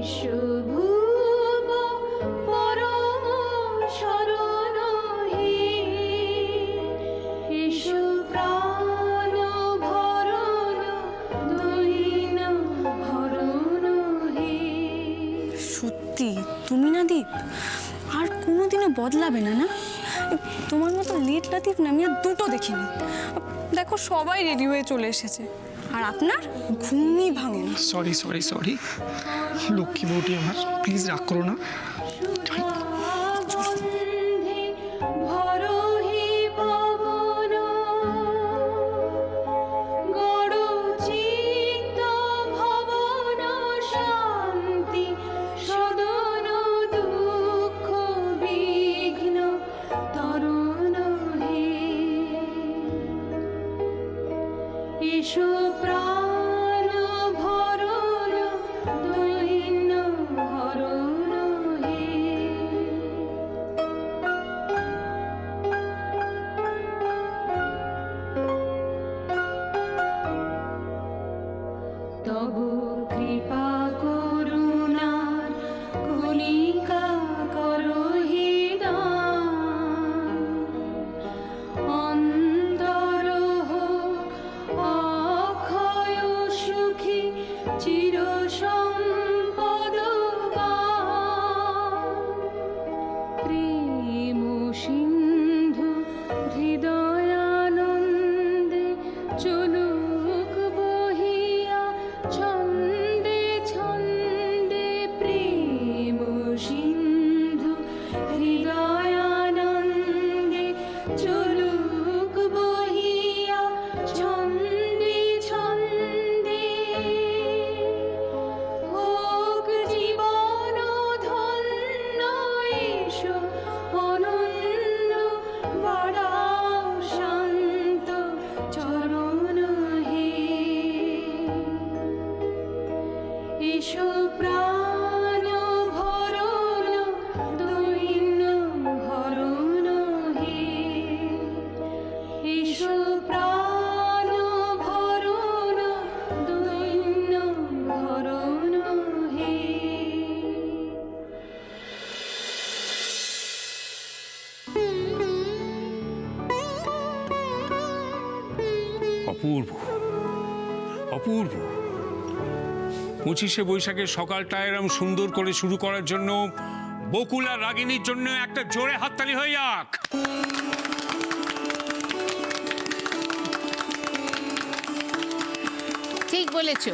বিশ্বভুব পরম শরণ হে, এসো প্রাণ ভরণ দৈন হরণ হে। সত্যি তুমি না দীপ আর কোনোদিনও বদলাবে না, না? তোমার মতো লেট লাতিফ না আমি আর দুটো দেখিনি। দেখো সবাই রেডি হয়ে চলে এসেছে আর আপনার ঘুমই ভাঙে না। সরি সরি সরি, লক্ষ্মী বউটি আমার, প্লিজ রাগ করো না। বন্ধে ভরহি পবন, গড় চিত্ত ভবন শান্তি সদন, দুঃখ বিঘ্ন তরুণ হে, এসো প্রাণ ভরণ দৈন্য হরণ হে। তব কৃপা করুণার কণিকা করহি দান, অন্তর হোক অক্ষয় সুখী চির সম্পদবান, প্রেম সিন্ধু হৃদয়ানন্দে চলুক বহিয়া ছন্দে ছন্দে, প্রেম সিন্ধু হৃদয়ানন্দে চলুক বহিয়া ছন্দে ছন্দে, হোক জীবন ধন্য এসো অনন্য, বাড়াও শান্ত চরণ হে, এসো প্রাণ ভরণ দৈন্য হরণ হে, এসো প্রাণ ভরণ দৈন্য হরণ হে। অপূর্ব অপূর্ব, 25শে বৈশাখের সকালটা এরম সুন্দর করে শুরু করার জন্য বকুল আর রাগিনীর জন্য একটা জোরে হাততালি হয়ে যাক। ঠিক বলেছ,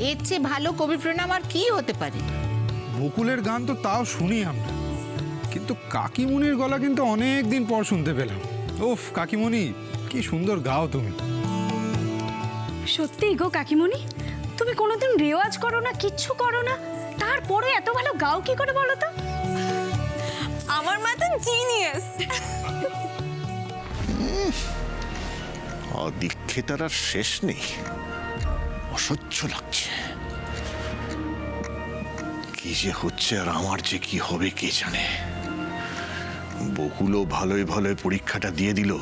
এর চেয়ে ভালো কবি প্রণাম আর কি হতে পারে। বকুলের গান তো তাও শুনি আমরা, কিন্তু কাকিমুনির গলা কিন্তু অনেক দিন পর শুনতে পেলাম। ওফ কাকিমুনি, কি সুন্দর গাও তুমি। সত্যি গো কাকিমণি, তুমি কোনোদিন রেওয়াজ করো না, কিচ্ছু করো না, তারপরে এত ভালো গাও কি করে বলো তো? আমার মতন জিনিয়াস। অদীক্ষিতার আর শেষ নেই, অসহ্য লাগছে। কি যে হচ্ছে আর আমার যে কি হবে কে জানে। বকুলও ভালোই ভালোই পরীক্ষাটা দিয়ে দিল,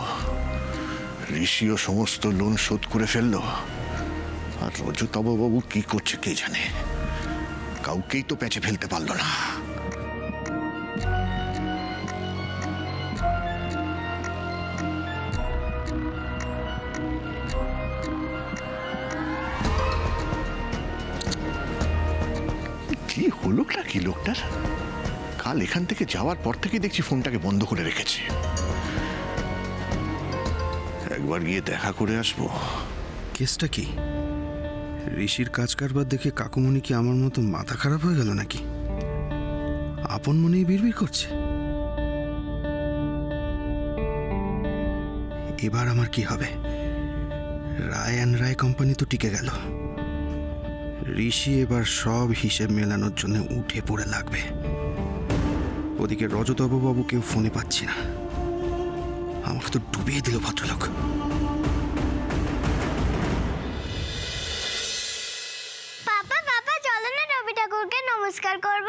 ঋষিও সমস্ত লোন শোধ করে ফেললো, আর রজতাববাবু কি করছে কে জানে। কাউকেই তো প্যাঁচে ফেলতে পারলো না। কি হলো নাকি লোকটার? কাল এখান থেকে যাওয়ার পর থেকে দেখছি ফোনটাকে বন্ধ করে রেখেছে। একবার গিয়ে দেখা করে আসবো। কেসটা কি? ঋষির কাজ কারবার দেখে কাকুমণি কি আমার মতো মাথা খারাপ হয়ে গেল নাকি? আপন মনেই বিড়বিড় করছে। এবার আমার কি হবে? রায় অ্যান্ড রায় কোম্পানি তো টিকে গেল, ঋষি এবার সব হিসেব মেলানোর জন্য উঠে পড়ে লাগবে। ওদিকে রজতবাবুকেও ফোনে পাচ্ছি না, আমাকে তো ডুবিয়ে দিল ভদ্রলোক। পাপা পাপা চলো না রবি ঠাকুরকে নমস্কার করব।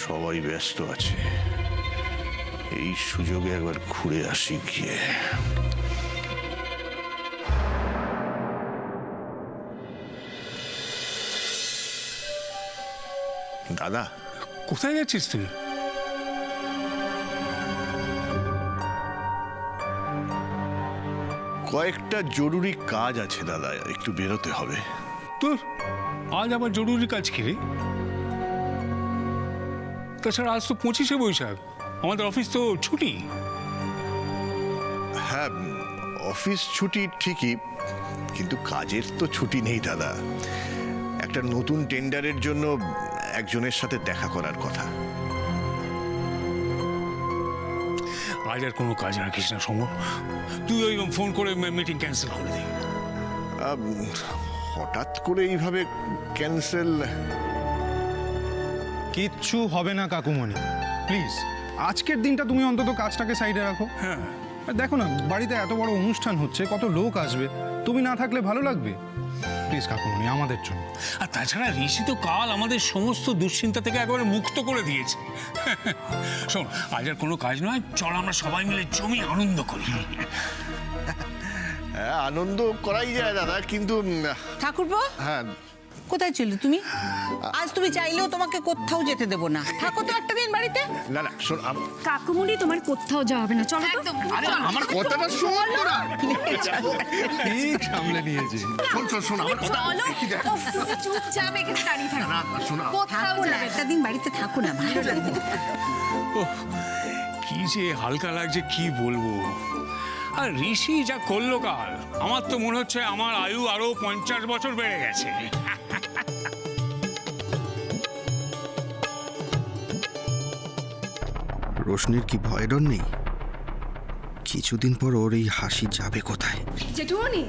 সবাই ব্যস্ত আছে, এই সুযোগে একবার ঘুরে আসি গিয়ে। দাদা, কোথায় যাচ্ছিস তুই? কয়েকটা জরুরি কাজ আছে দাদা, একটু বেরোতে হবে। তোর আজ আবার জরুরি কাজ কি রে? তাছাড়া আজ তো 25শে বৈশাখ, আমাদের অফিস তো ছুটি। হ্যাঁ, অফিস ছুটি ঠিকই, কিন্তু কাজের তো ছুটি নেই দাদা। একটা নতুন টেন্ডারের জন্য একজনের সাথে দেখা করার কথা। আজ আর কোনো কাজ রাখিস না সমর, তুই ওই ফোন করে মিটিং ক্যান্সেল করে দে। হঠাৎ করে এইভাবে ক্যান্সেল? কিচ্ছু হবে না কাকুমণি, প্লিজ আজকের দিনটা তুমি অন্তত কাজটাকে সাইডে রাখো। হ্যাঁ, আর দেখো না, বাড়িতে এত বড় অনুষ্ঠান হচ্ছে, কত লোক আসবে, তুমি না থাকলে ভালো লাগবে? প্লিজ কাকুমণি, আমাদের জন্য। আর তাছাড়া ঋষি তো কাল আমাদের সমস্ত দুশ্চিন্তা থেকে একেবারে মুক্ত করে দিয়েছে। শোন, আজ আর কোনো কাজ নয়, চল আমরা সবাই মিলে জমি আনন্দ করি। হ্যাঁ, আনন্দ করাই যায় দাদা, কিন্তু ঠাকুরপো, হ্যাঁ। কোথায় ছিলে তুমি? আজ তুমি চাইলেও তোমাকে কোথাও যেতে দেবো না। থাকো তো একটা দিন বাড়িতে। না না, শোন, কাকুমণি, তোমার কোথাও যাওয়া হবে না, চলো তো। একদম আরে আমার কথাটা শোন তোরা। ঠিক সামলে নিয়েছি। শোন শোন শোন, আমার কথা। চলো, উফ, তুমি চুপচাপ এখানে দাঁড়িয়ে থাকো। না, শোন, কোথাও থাকো না, যাবে একটা দিন বাড়িতে থাকো না, ভালো লাগবে। ওহ, কি যে হালকা লাগছে কি বলবো। আর ঋষি যা করলো কাল, আমার তো মনে হচ্ছে আমার আয়ু আরো 50 বছর বেড়ে গেছে। রোশনির কি ভয় ডর নেই? কিছুদিন পর ওর এই হাসি যাবে কোথায়? জেঠুমনি,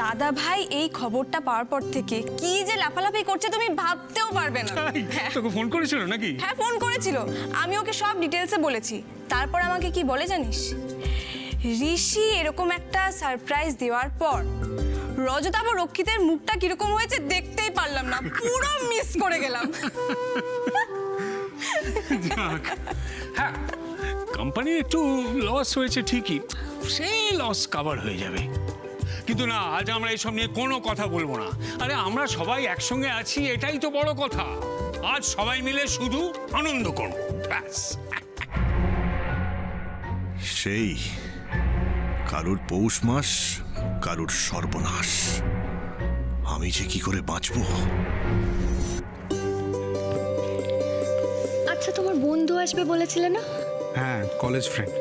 দাদা ভাই এই খবরটা পাওয়ার পর থেকে কি যে লাফালাফি করছে তুমি ভাবতেও পারবে না। তাই? তোকে ফোন করেছিল নাকি? হ্যাঁ, ফোন করেছিল, আমি ওকে সব ডিটেলসে বলেছি। তারপর আমাকে কি বলে জানিস? ঋষি এরকম একটা সারপ্রাইজ দেওয়ার পর রজতাভ রক্ষিতের মুখটা কিরকম হয়েছে দেখতেই পারলাম না, পুরো মিস করে গেলাম। যাক, হ্যাঁ, কোম্পানির একটু লস হয়েছে ঠিকই, সেই লস কভার হয়ে যাবে। কিন্তু না, আজ আমরা এইসব নিয়ে কোনো কথা বলবো না। আরে আমরা সবাই একসঙ্গে আছি, এটাই তো বড় কথা। আজ সবাই মিলে শুধু আনন্দ করবো, ব্যাস। সেই কারুর পৌষ মাস, কারুর সর্বনাশ। আমি যে কি করে বাঁচবো? আচ্ছা, তোমার বন্ধু আসবে বলেছিলে না? হ্যাঁ, কলেজ ফ্রেন্ড,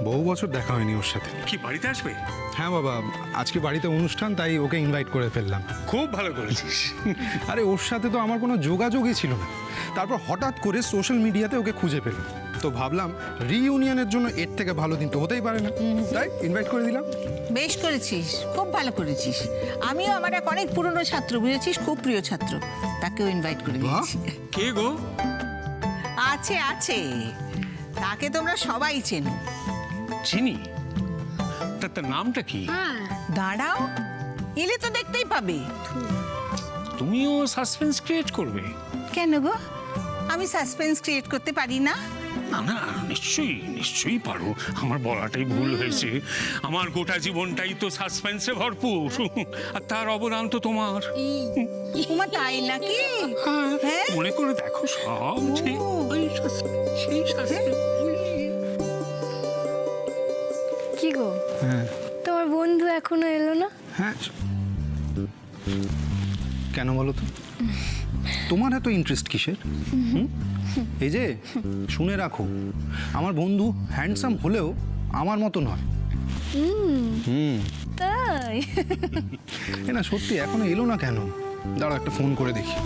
বহু বছর দেখা হয়নি ওর সাথে। কি বাড়িতে আসবে? হ্যাঁ বাবা, আজকে বাড়িতে অনুষ্ঠান, তাই ওকে ইনভাইট করে ফেললাম। খুব ভালো করেছিস। আরে ওর সাথে তো আমার কোনো যোগাযোগই ছিল না, তারপর হঠাৎ করে সোশ্যাল মিডিয়াতে ওকে খুঁজে পেলাম, তো ভাবলাম রিইউনিয়নের জন্য এর থেকে ভালো দিন তো হতেই পারে না, তাই ইনভাইট করে দিলাম। বেশ করেছিস, খুব ভালো করেছিস। আমিও আমার এক অনেক পুরনো ছাত্র, বুঝেছিস, খুব প্রিয় ছাত্র, তাকেও ইনভাইট করে দিয়েছি। কে গো? আছে আছে, তাকে তোমরা সবাই চেনো। চিনি? তার নামটা কি? দাঁড়াও, এলে তো দেখতেই পাবে। তুমিও সাসপেন্স ক্রিয়েট করবে? কেন গো, আমি সাসপেন্স ক্রিয়েট করতে পারি না? না না, নিশ্চয়ই নিশ্চয়ই পারো। আমার বলাটাই ভুল হয়েছে। আমার গোটা জীবনটাই তো সাসপেন্সে ভরপুর, আর তার অবদান তো তোমার। তোমার তাই নাকি? হ্যাঁ, মনে করে দেখো, সব সেই suspense। কি গো, হ্যাঁ তোমার বন্ধু এখনো এলো না? হ্যাঁ, কেন বলো তো, তোমার এত ইন্টারেস্ট কিসের? এই যে শুনে রাখো, আমার বন্ধু হ্যান্ডসাম হলেও আমার মতো নয়। তাই? এ না, সত্যি এখনো এলো না কেন? দাঁড়া, একটা ফোন করে দেখি।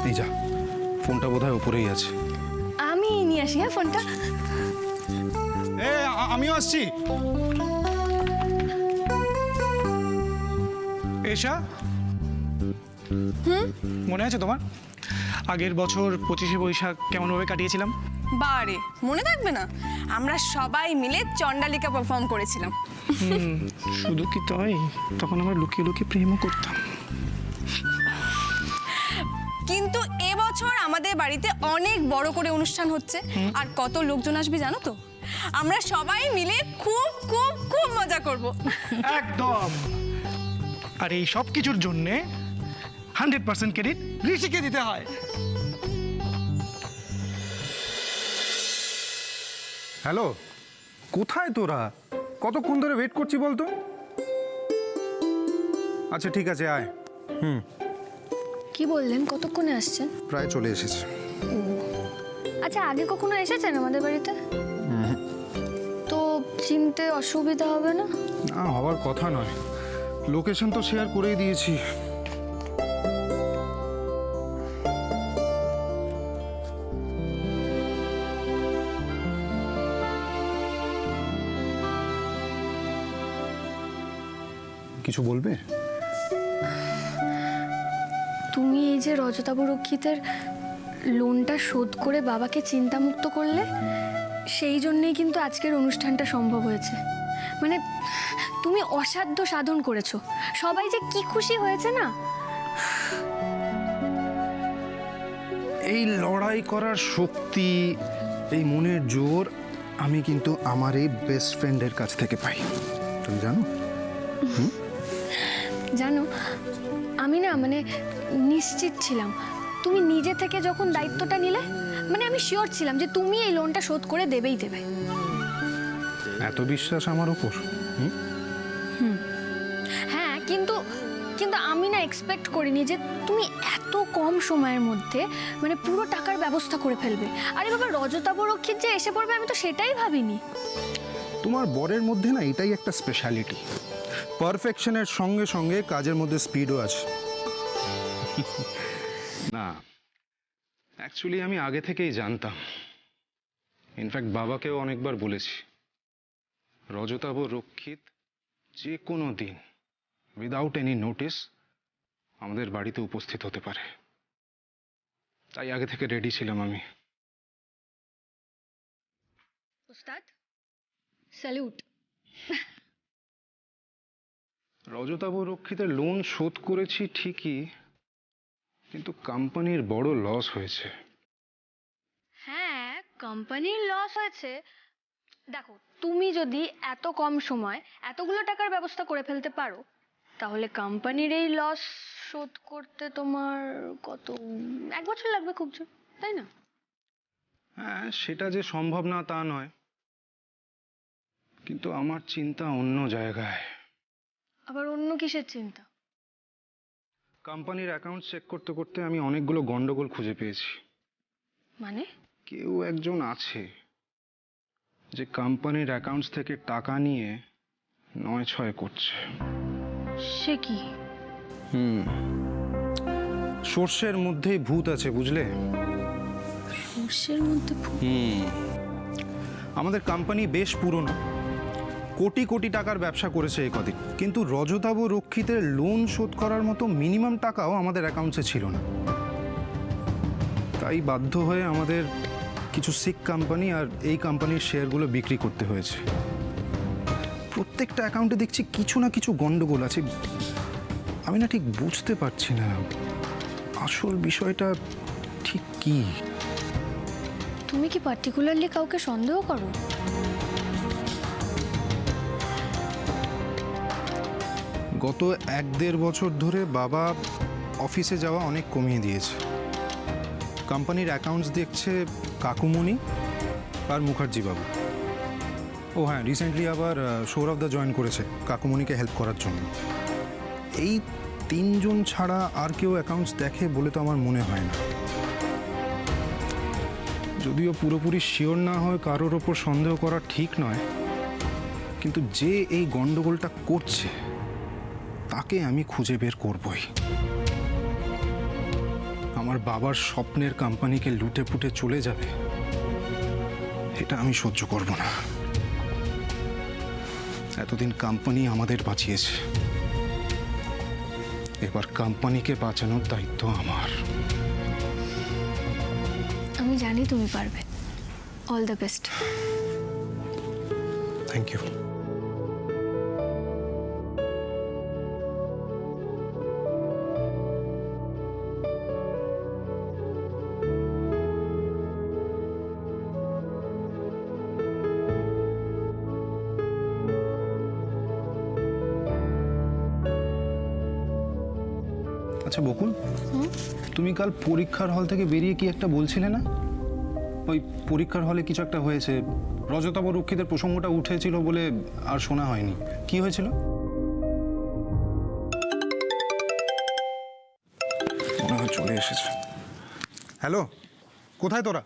এই যা, ফোনটা বোধহয় ওপরেই আছে। আমি নিয়ে আসি, হ্যাঁ, ফোনটা। আমিও আসছি। এশা, মনে আছে তোমার আগের বছর 25শে বৈশাখ কেমনভাবে কাটিয়েছিলাম? বারে, মনে থাকবে না? আমরা সবাই মিলে চণ্ডালিকা পারফর্ম করেছিলাম। শুধু কি তাই, তখন আমরা লুকিয়ে লুকিয়ে প্রেমও করতাম। কিন্তু এবছর আমাদের বাড়িতে অনেক বড় করে অনুষ্ঠান হচ্ছে, আর কত লোকজন আসবে জানো তো? আমরা সবাই মিলে খুব খুব খুব মজা করব। একদম। আর এই সব কিছুর জন্যে 100% ক্রেডিট ঋষিকে দিতে হয়। হ্যালো, কোথায় তোরা? কতক্ষণ ধরে ওয়েট করছি বলতো? আচ্ছা ঠিক আছে, আয়। কি বললেন, কতক্ষণে আসছেন? প্রায় চলে এসেছে। আচ্ছা, আগে কখনো এসেছেন আমাদের বাড়িতে? তো চিনতে অসুবিধা হবে না? না, হওয়ার কথা নয়। লোকেশন তো শেয়ার করেই দিয়েছি। কিছু বলবে? তুমি এই যে রজতাভ রক্ষিতের লোনটা শোধ করে বাবাকে চিন্তামুক্ত করলে, সেই জন্যেই কিন্তু আজকের অনুষ্ঠানটা সম্ভব হয়েছে। মানে তুমি অসাধ্য সাধন করেছো, সবাই যে কি খুশি হয়েছে না। এই লড়াই করার শক্তি, এই মনের জোর আমি কিন্তু আমার এই বেস্ট ফ্রেন্ডের কাছ থেকে পাই, তুমি জানো? জানো, আমি না মানে নিশ্চিত ছিলাম তুমি নিজে থেকে যখন দায়িত্বটা নিলে, মানে আমি শিওর ছিলাম যে তুমি এই লোনটা শোধ করে দেবেই দেবে। এত বিশ্বাস আমার উপর? হ্যাঁ, কিন্তু কিন্তু আমি না এক্সপেক্ট করিনি যে তুমি এত কম সময়ের মধ্যে মানে পুরো টাকার ব্যবস্থা করে ফেলবে। আরে বাবা, রজতাভ রক্ষিত যে এসে পড়বে আমি তো সেটাই ভাবিনি। তোমার বরের মধ্যে না এটাই একটা স্পেশালিটি, পারফেকশনের সঙ্গে সঙ্গে কাজের মধ্যে স্পিডও আছে। না, অ্যাকচুয়ালি আমি আগে থেকেই জানতাম। ইনফ্যাক্ট বাবাকেও অনেকবার বলেছি, রজতাভ রক্ষিত যে কোনো দিন উইদাউট এনি নোটিস আমাদের বাড়িতে উপস্থিত হতে পারে, তাই আগে থেকে রেডি ছিলাম আমি। ওস্তাদ, স্যালুট। রজতাভ রক্ষিতের লোন শোধ করেছি ঠিকই, কিন্তু কোম্পানির বড় লস হয়েছে। হ্যাঁ, কোম্পানির লস হয়েছে। দেখো, তুমি যদি এত কম সময় এতগুলো টাকার ব্যবস্থা করে ফেলতে পারো, তাহলে কোম্পানির এই লস শোধ করতে তোমার কত 1 বছর লাগবে খুব জোর, তাই না? হ্যাঁ, সেটা যে সম্ভব না তা নয়, কিন্তু আমার চিন্তা অন্য জায়গায়। আবার অন্য কিসের চিন্তা? কোম্পানির অ্যাকাউন্ট চেক করতে করতে আমি অনেকগুলো গন্ডগোল খুঁজে পেয়েছি। মানে? কেউ একজন আছে যে কোম্পানির অ্যাকাউন্টস থেকে টাকা নিয়ে 9-6 করছে। সে কি? সর্ষের মধ্যেই ভূত আছে, বুঝলে? সর্ষের মধ্যে আমাদের কোম্পানি বেশ পুরনো, কোটি কোটি টাকার ব্যবসা করেছে এই কদিন, কিন্তু রজতাভ রক্ষিতের লোন শোধ করার মতো মিনিমাম টাকাও আমাদের অ্যাকাউন্টসে ছিল না। তাই বাধ্য হয়ে আমাদের কিছু সিক কোম্পানি আর এই কোম্পানির শেয়ারগুলো বিক্রি করতে হয়েছে। প্রত্যেকটা অ্যাকাউন্টে দেখছি কিছু না কিছু গন্ডগোল আছে। আমি না ঠিক বুঝতে পারছি না আসল বিষয়টা ঠিক কি। তুমি কি পার্টিকুলারলি কাউকে সন্দেহ করো? গত 1-1.5 বছর ধরে বাবা অফিসে যাওয়া অনেক কমিয়ে দিয়েছে। কোম্পানির অ্যাকাউন্টস দেখছে কাকুমণি আর মুখার্জি বাবু। ও হ্যাঁ, রিসেন্টলি আবার সৌরভদা জয়েন করেছে কাকুমণিকে হেল্প করার জন্য। এই 3 জন ছাড়া আর কেউ অ্যাকাউন্টস দেখে বলে তো আমার মনে হয় না। যদিও পুরোপুরি শিওর না হয় কারোর ওপর সন্দেহ করা ঠিক নয়, কিন্তু যে এই গন্ডগোলটা করছে তাকে আমি খুঁজে বের করবই। আমার বাবার স্বপ্নের কোম্পানিকে লুটে পুটে চলে যাবে, এটা আমি সহ্য করব না। এতদিন কোম্পানি আমাদের বাঁচিয়েছে, এবার কোম্পানিকে বাঁচানোর দায়িত্ব আমার। আমি জানি তুমি পারবে। All the best. Thank you. আচ্ছা বকুল, তুমি কাল পরীক্ষার হল থেকে বেরিয়ে কি একটা বলছিলে না? ওই পরীক্ষার হলে কিছু একটা হয়েছে, রজতাভ রক্ষীদের প্রসঙ্গটা উঠেছিল বলে আর শোনা হয়নি। কি হয়েছিল? মনে হয় চলে এসেছে। হ্যালো, কোথায় তোরা?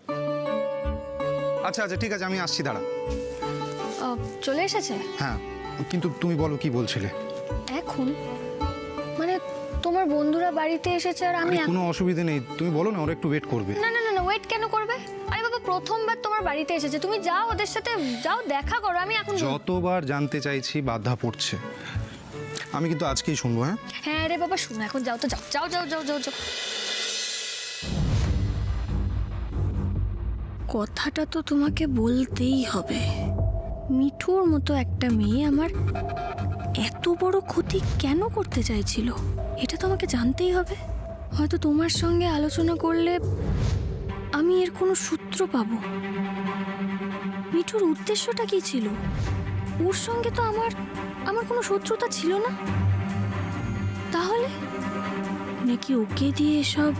আচ্ছা আচ্ছা ঠিক আছে, আমি আসছি, দাঁড়া। চলে এসেছে হ্যাঁ, কিন্তু তুমি বলো কি বলছিলে? এখন? মানে তোমার বন্ধুরা বাড়িতে এসেছে আর আমি কোনো অসুবিধা নেই, তুমি বলো না, ওরা একটু ওয়েট করবে। না না না না, ওয়েট কেন করবে? আরে বাবা, প্রথমবার তোমার বাড়িতে এসেছে, তুমি যাও ওদের সাথে, যাও দেখা করো। আমি এখন যতবার জানতে চাইছি বাধা পড়ছে। আমি কিন্তু আজকেই শুনবো। হ্যাঁ হ্যাঁ রে বাবা, শুনো, এখন যাও তো, যাও যাও যাও যাও যাও যাও। কথাটা তো তোমাকে বলতেই হবে। মিঠুর মতো একটা মেয়ে আমার এত বড় ক্ষতি কেন করতে চাইছিল, এটা তো আমাকে জানতেই হবে। হয়তো তোমার সঙ্গে আলোচনা করলে আমি এর কোনো সূত্র পাবো। মিঠুর উদ্দেশ্যটা কি ছিল? ওর সঙ্গে তো আমার কোনো শত্রুতা ছিল না। তাহলে নাকি ওকে দিয়ে এসব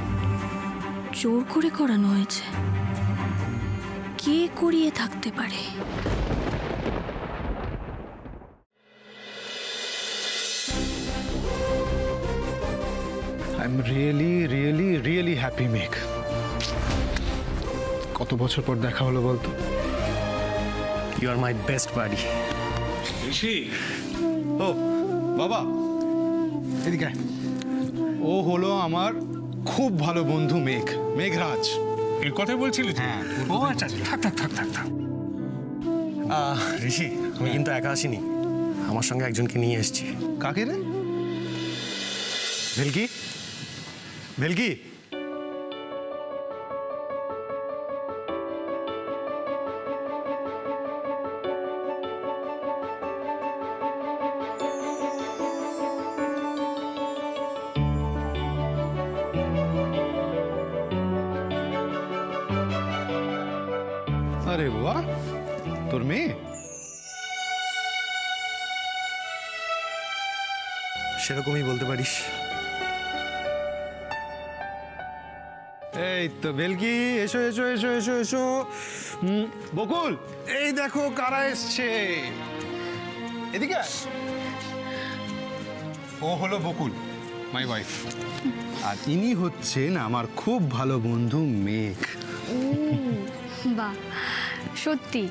জোর করে করানো হয়েছে? কে করিয়ে থাকতে পারে? I am really really really happy মেঘ। কত বছর পর দেখা হলো বলতো? You R my best বাডি। ঋষি, ও বাবা, এদিকে আয়। ও হলো আমার খুব ভালো বন্ধু মেঘ, মেঘরাজ। এর কথাই বলছিলি তো? হ্যাঁ। ও আচ্ছা আচ্ছা, থাক থাক থাক থাক থাক। ঋষি, আমি কিন্তু একা আসিনি, আমার সঙ্গে একজনকে নিয়ে এসেছি। কাকে রে? ভেলকি, ভেলকি। আরে বাহ, তোর মেয়ে? সেরকমই বলতে পারিস। এই তো ভেলকি, এসো এসো এসো এসো এসো। বকুল, এই দেখো কারা এসছে। এদিকে আয়। ও হলো বকুল, মাই ওয়াইফ। আর ইনি হচ্ছেন আমার খুব ভালো বন্ধু মেঘ। বাহ, সত্যি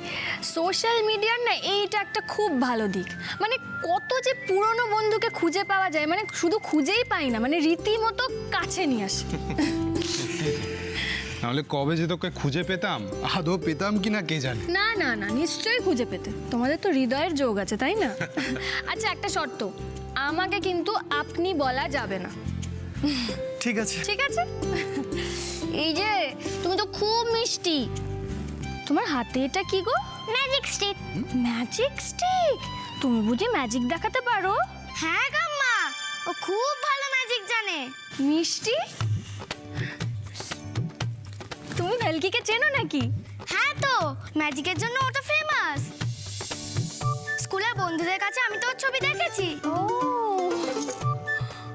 সোশ্যাল মিডিয়ার না এইটা একটা খুব ভালো দিক। মানে কত যে পুরনো বন্ধুকে খুঁজে পাওয়া যায়, মানে শুধু খুঁজেই পাই না, মানে রীতিমতো কাছে নিয়ে আসে। নাহলে কবে যে তোকে খুঁজে পেতাম, আদৌ পেতাম কিনা কে জানে। না না না, নিশ্চয়ই খুঁজে পেতে, তোমাদের তো হৃদয়ের যোগ আছে, তাই না? আচ্ছা, একটা শর্ত, আমাকে কিন্তু আপনি বলা যাবে না। ঠিক আছে। ঠিক আছে। এই যে তুমি তো খুব মিষ্টি, তোমার হাতে এটা কি গো? Magic stick. Magic stick? তুমি বুঝি ম্যাজিক দেখাতে পারো? হ্যাঁ গাম্মা, ও খুব ভালো ম্যাজিক জানে। মিষ্টি, তুমি ভেলকিকে চেনো নাকি? হ্যাঁ তো, ম্যাজিকের জন্য ও তো ফেমাস। স্কুলের বন্ধুদের কাছে আমি তো ওর ছবি দেখেছি। ও,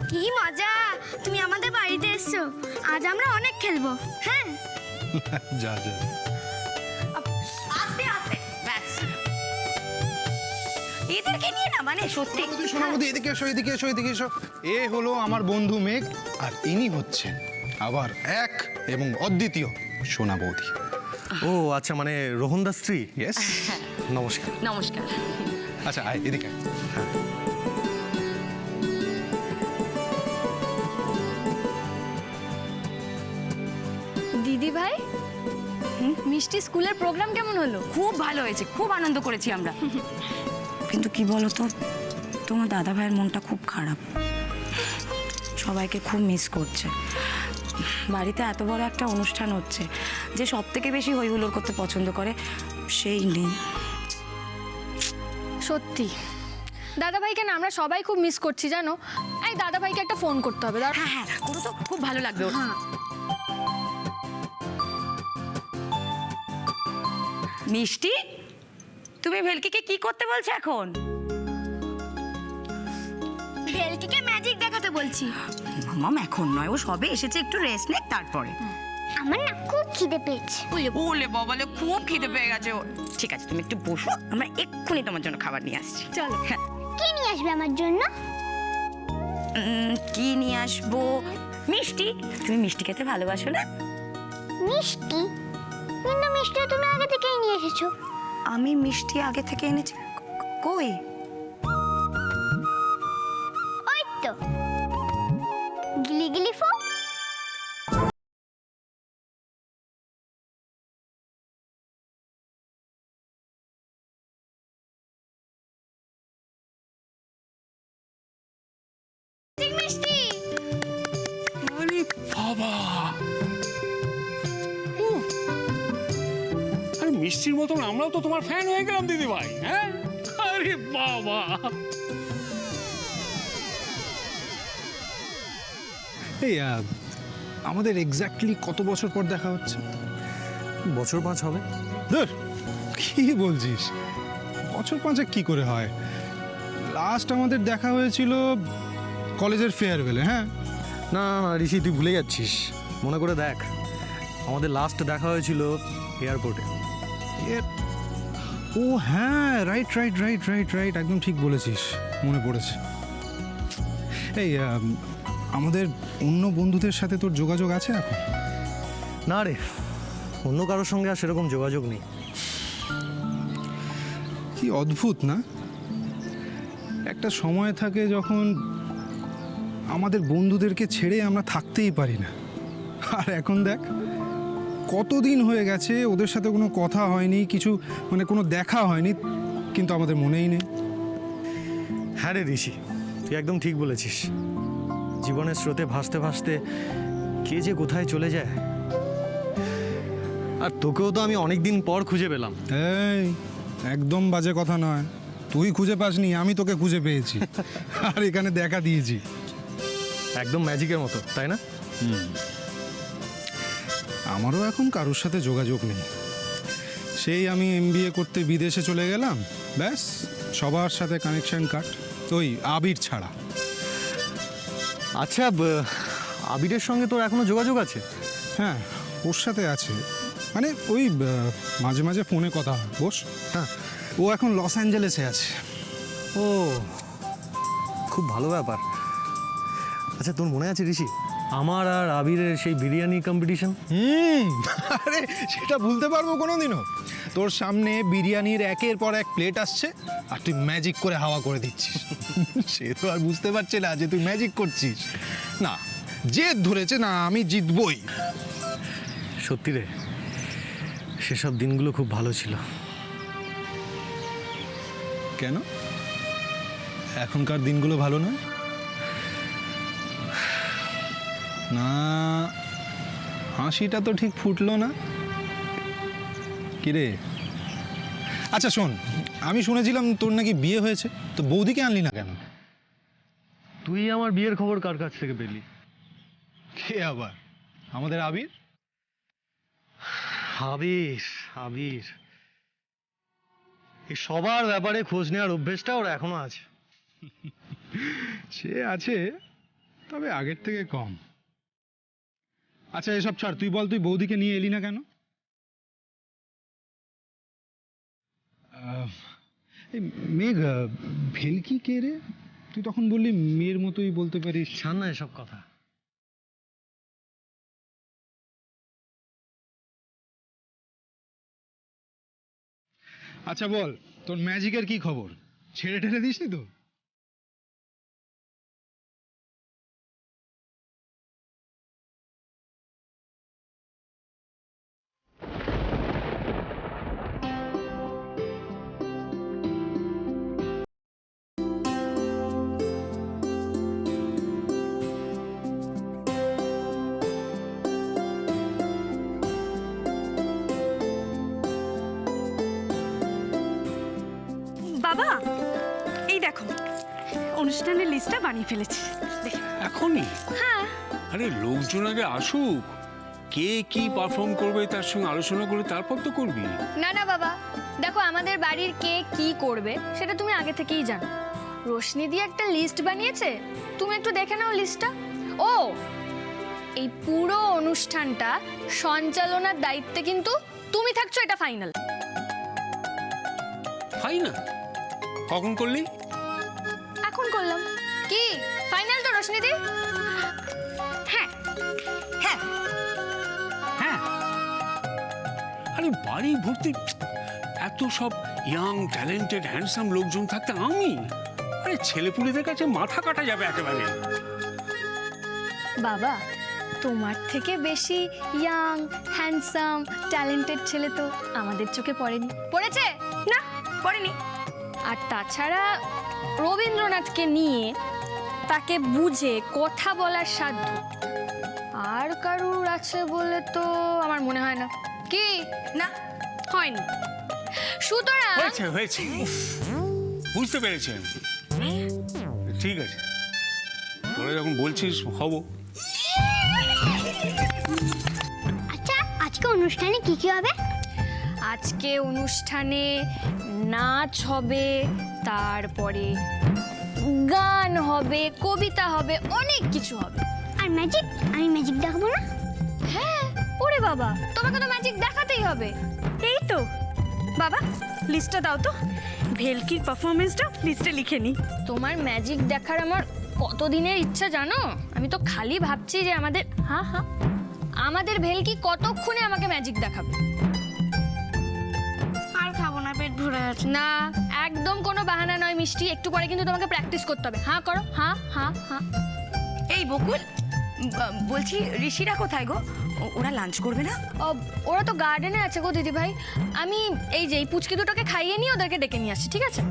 কি মজা, তুমি আমাদের বাড়িতে এসছো, আজ আমরা অনেক খেলবো। হ্যাঁ, যা যা। আস্তে আস্তে, ব্যাস। এদেরকে নিয়ে না, মানে সত্যি। সোনামুদি, এদিকে এসো এদিকে এসো এদিকে এসো। এ হলো আমার বন্ধু মেঘ, আর ইনি হচ্ছেন আবার এক এবং অদ্বিতীয় সোনা বৌদি। ও আচ্ছা, মানে রোহনদার স্ত্রী। ইয়েস, নমস্কার। নমস্কার। আচ্ছা আয় এদিকে আয়। দিদি ভাই, মিষ্টি স্কুলের প্রোগ্রাম কেমন হলো? খুব ভালো হয়েছে, খুব আনন্দ করেছি আমরা। কিন্তু কি বলতো, তোমার দাদা ভাইয়ের মনটা খুব খারাপ, সবাইকে খুব মিস করছে। বাড়িতে এত বড় একটা অনুষ্ঠান হচ্ছে, যে সব থেকে বেশি হই হুল্লোড় করতে পছন্দ করে সেই নেই। সত্যি দাদা ভাইকে না আমরা সবাই খুব মিস করছি, জানো। এই দাদা ভাইকে একটা ফোন করতে হবে। হ্যাঁ হ্যাঁ, করো তো, খুব ভালো লাগবে ওর। হ্যাঁ। মিষ্টি, তুমি ভেলকিকে কি করতে বলছো এখন? ভেলকিকে ম্যাজিক দেখাতে তো বলছি। মাম এখন নয়, ও সবে এসেছে, একটু রেস্ট নে তারপরে। আমার না খুব খিদে পেয়েছে। ওলে বাবালে খুব খিদে পেয়ে গেছে ওর। ঠিক আছে তুমি একটু বসো, আমরা এক্ষুনি তোমার জন্য খাবার নিয়ে আসছি। চলো। হ্যাঁ। কি নিয়ে আসবে আমার জন্য? কি নিয়ে আসবো? মিষ্টি। তুমি মিষ্টি খেতে ভালোবাসো না? মিষ্টি? কিন্তু মিষ্টি তুমি আগে থেকেই নিয়ে এসেছো। আমি মিষ্টি আগে থেকে এনেছি। কই? ওই তো গিলি গিলি ফো। মিষ্টি। আরে বাবা, আরে মিষ্টির মতন আমরাও তো তোমার ফ্যান হয়ে গেলাম দিদি ভাই। হ্যাঁ, আরে বাবা। এই আমাদের এক্স্যাক্টলি কত বছর পর দেখা হচ্ছে? বছর 5 হবে। ধর, কি বলছিস? বছর 5 কি করে হয়? লাস্ট আমাদের দেখা হয়েছিল কলেজের ফেয়ারওয়েলে। হ্যাঁ, না না না ঋষি, তুই ভুলে যাচ্ছিস। মনে করে দেখ, আমাদের লাস্ট দেখা হয়েছিল এয়ারপোর্টে। ও হ্যাঁ, right right right right right, একদম ঠিক বলেছিস, মনে পড়েছে। এই আমাদের অন্য বন্ধুদের সাথে তোর যোগাযোগ আছে এখন? না রে, অন্য কারোর সঙ্গে আর সেরকম যোগাযোগ নেই। কি অদ্ভুত না, একটা সময় থাকে যখন আমাদের বন্ধুদেরকে ছেড়ে আমরা থাকতেই পারি না, আর এখন দেখ কতদিন হয়ে গেছে ওদের সাথে কোনো কথা হয়নি, কিছু মানে কোনো দেখা হয়নি, কিন্তু আমাদের মনেই নেই। হ্যাঁ রে ঋষি, তুই একদম ঠিক বলেছিস। জীবনের স্রোতে ভাসতে ভাসতে কে যে কোথায় চলে যায়। আর তোকেও তো আমি অনেক দিন পর খুঁজে পেলাম। এই একদম বাজে কথা নয়, তুই খুঁজে পাসনি, আমি তোকে খুঁজে পেয়েছি আর এখানে দেখা দিয়েছি। একদম ম্যাজিকের মতো, তাই না? আমারও এখন কারোর সাথে যোগাযোগ নেই। সেই আমি MBA করতে বিদেশে চলে গেলাম, ব্যাস সবার সাথে কানেকশন কাট, ওই আবির ছাড়া। আচ্ছা, আবিরের সঙ্গে তোর এখনো যোগাযোগ আছে? হ্যাঁ, ওর সাথে আছে, মানে ওই মাঝে মাঝে ফোনে কথা হয়। বস। হ্যাঁ, ও এখন লস অ্যাঞ্জেলেসে আছে। ও খুব ভালো ব্যাপার। আচ্ছা, তোর মনে আছে ঋষি, আমার আর আবিরের সেই বিরিয়ানি কম্পিটিশন? আরে সেটা ভুলতে পারবো কোনোদিনও? তোর সামনে বিরিয়ানির একের পর এক প্লেট আসছে আর তুই ম্যাজিক করে হাওয়া করে দিচ্ছিস। সে তো আর বুঝতে পারছে না যে তুই ম্যাজিক করছিস। না, জেদ ধরেছে, না আমি জিতবই। সত্যি রে, সেসব দিনগুলো খুব ভালো ছিল। কেন এখনকার দিনগুলো ভালো নয়? না, হাসিটা তো ঠিক ফুটলো না। কিরে, আচ্ছা শোন, আমি শুনেছিলাম তোর নাকি বিয়ে হয়েছে, তো বৌদিকে আনলি না কেন? তুই আমার বিয়ের খবর কার কাছ থেকে পেলি? কে আবার? আমাদের আবির। আবির, আবির এই সবার ব্যাপারে খোঁজ নেওয়ার অভ্যেসটা ওর এখনো আছে। সে আছে, তবে আগের থেকে কম। আচ্ছা এসব ছাড়, তুই বল, তুই বৌদিকে নিয়ে এলি না কেন? এই মেঘ, ভেলকি কে রে? তুই তখন বললি মেয়ের মতোই বলতে পারিস। ছাড় না এসব কথা। আচ্ছা বল, তোর ম্যাজিকের কি খবর? ছেড়ে ঠেড়ে দিসনি তো? বাবা, এই দেখো অনুষ্ঠানের লিস্টটা বানিয়ে ফেলেছি। এখনই? হ্যাঁ। আরে লোকজন আগে আসুক, কে কি পারফর্ম করবে তার সঙ্গে আলোচনা করে তারপর তো করবি। না না বাবা, দেখো আমাদের বাড়ির কে কি করবে সেটা তুমি আগে থেকেই জানো। রোশনি দিয়ে একটা লিস্ট বানিয়েছে, তুমি একটু দেখে নাও লিস্টটা। ও, এই পুরো অনুষ্ঠানটা সঞ্চালনার দায়িত্বে কিন্তু তুমি থাকছো, এটা ফাইনাল। ফাইনাল? কখন করলি? এখন করলাম। কি ফাইনাল তো রোশনি দি? হ্যাঁ হ্যাঁ, হ্যাঁ। আরে বাড়ি ভর্তি এত সব ইয়াং ট্যালেন্টেড হ্যান্ডসাম লোকজন থাকতে আমি, আরে ছেলেপুলেদের কাছে মাথা কাটা যাবে একেবারে। বাবা, তোমার থেকে বেশি ইয়াং হ্যান্ডসাম ট্যালেন্টেড ছেলে তো আমাদের চোখে পড়েনি। পড়েছে? না, পড়েনি। আর তাছাড়া রবীন্দ্রনাথকে নিয়ে তাকে বুঝে কথা বলার সাধ্য আর কারুর আছে বলে তো আমার মনে হয় না। কি না, হয়নি। সুতরাং হয়েছে হয়েছে, বুঝতে পেরেছি আমি। ঠিক আছে, তোরা যখন বলছিস হব। আচ্ছা, আজকে অনুষ্ঠানে কি কি হবে? আজকে অনুষ্ঠানে নাচ হবে, তারপরে গান হবে, কবিতা হবে, অনেক কিছু হবে। আর ম্যাজিক? আমি ম্যাজিক দেখাবো না? হ্যাঁ, ওরে বাবা, তোমাকে তো ম্যাজিক দেখাতেই হবে। এই তো বাবা, লিস্টটা দাও তো, ভেলকির পারফরমেন্সটা লিস্টে লিখে নি। তোমার ম্যাজিক দেখার আমার কতদিনের ইচ্ছা জানো? আমি তো খালি ভাবছি যে আমাদের ভেলকি কতক্ষণে আমাকে ম্যাজিক দেখাবে। আর খাবো না, পেট ভরে আছে। না, একদম কোনো বাহানা নয় মিষ্টি, একটু পরে কিন্তু তোমাকে প্র্যাকটিস করতে হবে। হ্যাঁ করো, হ্যাঁ হ্যাঁ হ্যাঁ। এই বকুল, বলছি ঋষিরা কোথায় গো? ওরা লাঞ্চ করবে না? ওরা তো গার্ডেনে আছে গো দিদি ভাই। আমি এই যে এই পুচকি দুটোকে খাইয়ে নিয়ে ওদেরকে ডেকে নিয়ে আসছি, ঠিক আছে?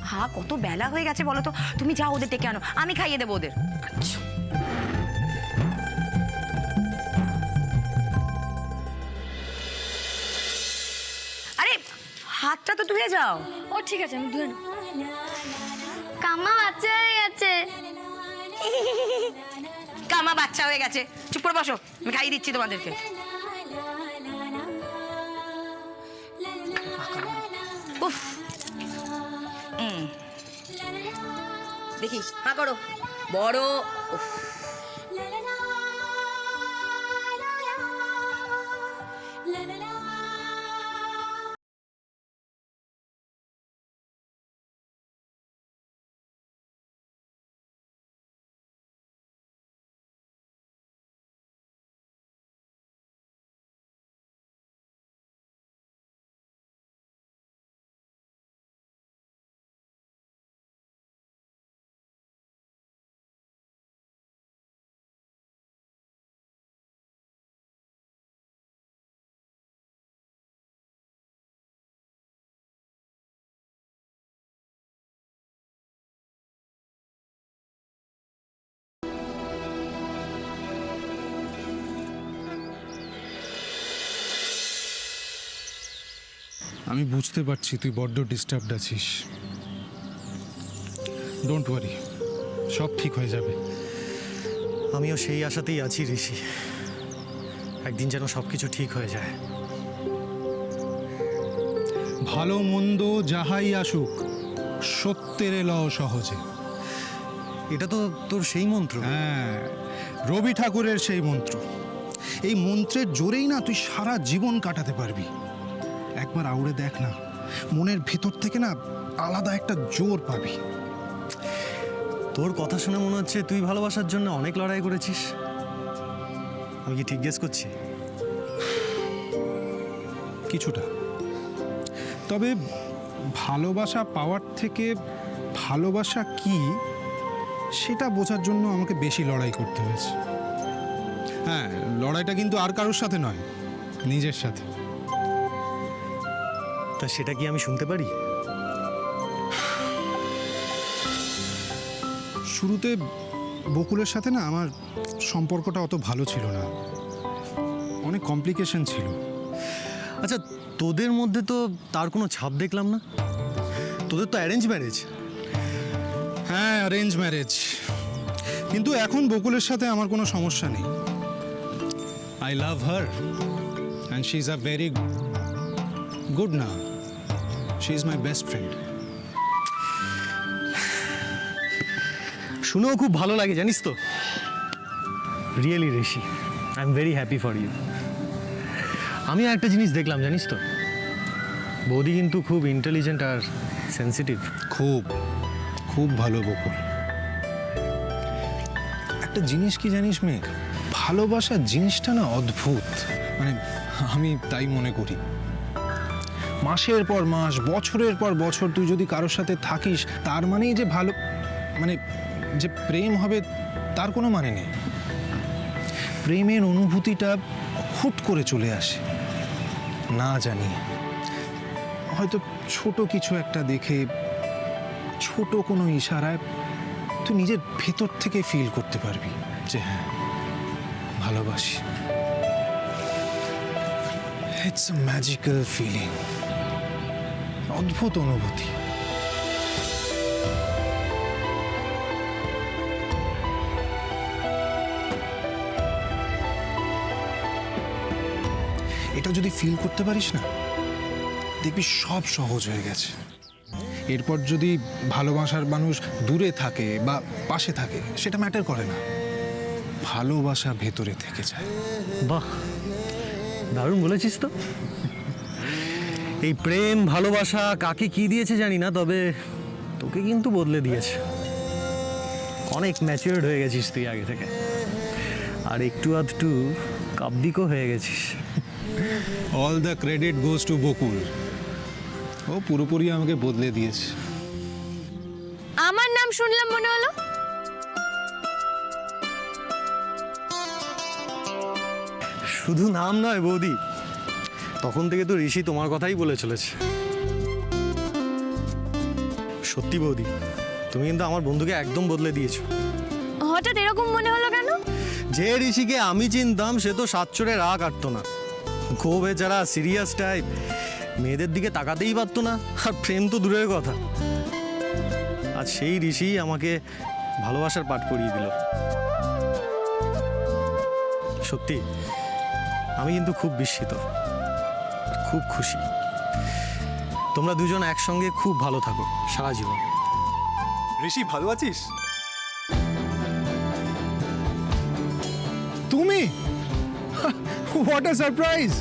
হ্যাঁ, কত বেলা হয়ে গেছে বলো তো, তুমি যাও ওদের ডেকে আনো, আমি খাইয়ে দেবো ওদের। আচ্ছা। আরে হাতটা তো ধুয়ে যাও। ও ঠিক আছে, আমি ধুয়ে নেব। কামা বাচ্চা হয়ে গেছে। কামা বাচ্চা হয়ে গেছে, চুপ করে বসো, আমি খাইয়ে দিচ্ছি তোমাদেরকে। উফ, দেখি হ্যাঁ করো, বড়। উফ, আমি বুঝতে পারছি তুই বড্ড ডিস্টার্বড আছিস। ডোন্ট ওয়ারি, সব ঠিক হয়ে যাবে। আমিও সেই আশাতেই আছি ঋষি, একদিন যেন সব কিছু ঠিক হয়ে যায়। ভালো মন্দ যাহাই আসুক, সত্যের লও সহজে। এটা তো তোর সেই মন্ত্র। হ্যাঁ, রবি ঠাকুরের সেই মন্ত্র। এই মন্ত্রের জোরেই না তুই সারা জীবন কাটাতে পারবি। একবার আউড়ে দেখ না, মনের ভেতর থেকে না আলাদা একটা জোর পাবি। তোর কথা শুনে মনে হচ্ছে তুই ভালোবাসার জন্য অনেক লড়াই করেছিস। আমি কি ঠিক গেস করছি? কিছুটা। তবে ভালোবাসা পাওয়ার থেকে ভালোবাসা কি সেটা বোঝার জন্য আমাকে বেশি লড়াই করতে হয়েছে। হ্যাঁ, লড়াইটা কিন্তু আর কারোর সাথে নয়, নিজের সাথে। তা সেটা কি আমি শুনতে পারি? শুরুতে বকুলের সাথে না আমার সম্পর্কটা অত ভালো ছিল না, অনেক কমপ্লিকেশন ছিল। আচ্ছা, তোদের মধ্যে তো তার কোনো ছাপ দেখলাম না। তোদের তো অ্যারেঞ্জ ম্যারেজ। হ্যাঁ, অ্যারেঞ্জ ম্যারেজ, কিন্তু এখন বকুলের সাথে আমার কোনো সমস্যা নেই। I love her and she is a very good না, she is my best friend. শুনেও খুব ভালো লাগে জানিস তো। Really Rishi, I am very happy for you. আমিও একটা জিনিস দেখলাম জানিস তো, বৌদি কিন্তু খুব ইন্টেলিজেন্ট আর সেন্সিটিভ। খুব খুব ভালো বকুল। একটা জিনিস কি জানিস মেঘ, ভালোবাসা জিনিসটা না অদ্ভুত, মানে আমি তাই মনে করি। মাসের পর মাস, বছরের পর বছর তুই যদি কারোর সাথে থাকিস, তার মানেই যে ভালো, মানে যে প্রেম হবে তার কোনো মানে নেই। প্রেমের অনুভূতিটা হুট করে চলে আসে না জানিয়ে। হয়তো ছোট কিছু একটা দেখে, ছোট কোনো ইশারায় তুই নিজের ভেতর থেকে ফিল করতে পারবি যে হ্যাঁ ভালোবাসি। ইটস আ ম্যাজিক্যাল ফিলিং, অদ্ভুত অনুভূতি। এটা যদি ফিল করতে পারিস না, দেখবি সব সহজ হয়ে গেছে। এরপর যদি ভালোবাসার মানুষ দূরে থাকে বা পাশে থাকে, সেটা ম্যাটার করে না, ভালোবাসা ভেতরে থেকে যায়। বাহ, দারুণ বলেছিস তো। এই প্রেম ভালোবাসা কাকে কি দিয়েছে জানি না, তবে তোকে কিন্তু বদলে দিয়েছে। অনেক ম্যাচিওরড হয়ে গেছিস তুই আগে থেকে, আর একটু আধটু কাব্যিকও হয়ে গেছিস। All the credit goes to Bakul, ও পুরোপুরি আমাকে বদলে দিয়েছে। আমার নাম শুনলাম মনে হলো। শুধু নাম নয় বৌদি, তখন থেকে তো ঋষি তোমার কথাই বলে চলেছে। সত্যি বৌদি, তুমি কিন্তু আমার বন্ধুকে একদম বদলে দিয়েছো। হঠাৎ এরকম মনে হলো কেন? যে ঋষিকে আমি চিনতাম সে তো সাতচরে রাগ কাটতো না, খুব বেচারা সিরিয়াস টাইপ, মেয়েদের দিকে তাকাতেই পারতো না, আর প্রেম তো দূরের কথা। আজ সেই ঋষি আমাকে ভালোবাসার পাঠ পড়িয়ে দিল। সত্যি আমি কিন্তু খুব বিস্মিত, খুব খুশি। তোমরা দুজন একসঙ্গে খুব ভালো থাকো সারা জীবন। ঋষি, ভালো আছিস? তুমি? What a surprise!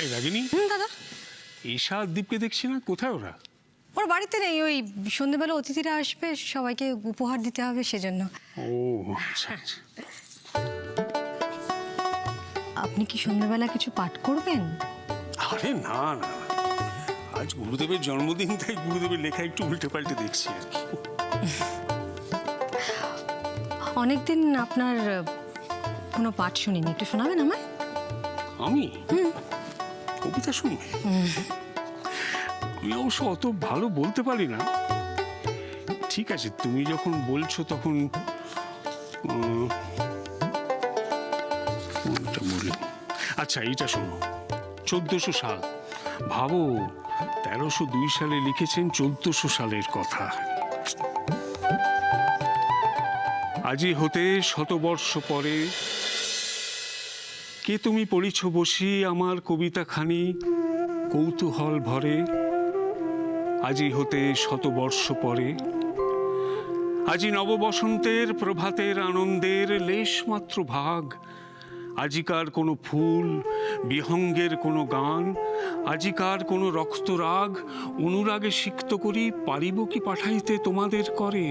এই রাগিনী, দাদা, ঈশা আর দীপকে দেখছি না, কোথায় ওরা? ওর বাড়িতে নেই, ওই সন্ধ্যেবেলা অতিথিরা আসবে, সবাইকে উপহার দিতে হবে সেজন্য। ও আচ্ছা আচ্ছা। আপনি কি সন্ধ্যেবেলা কিছু পাঠ করবেন? আরে না না, আজ গুরুদেবের জন্মদিন, তাই গুরুদেবের লেখা একটু উল্টে পাল্টে দেখছি আর কি। অনেকদিন আপনার কোনো পাঠ শুনিনি, একটু শোনাবেন আমায়? আমি কবিতা শুনবে? আমি অবশ্য অত ভালো বলতে পারি না। ঠিক আছে, তুমি যখন বলছো তখন কোনটা বলি? আচ্ছা, এইটা শোনো। 1400 সাল, ভাবো 1302 সালে লিখেছেন 1400 সালের কথা। আজি হতে শতবর্ষ পরে কে তুমি পড়িছ বসি আমার কবিতা খানি কৌতূহল ভরে। আজি হতে শতবর্ষ পরে, আজি নববসন্তের প্রভাতের আনন্দের লেশমাত্র ভাগ। আজিকার কোনো ফুল, বিহঙ্গের কোনো গান, আজিকার কোনো রক্তরাগ অনুরাগে সিক্ত করি পারিব কি পাঠাইতে তোমাদের করে।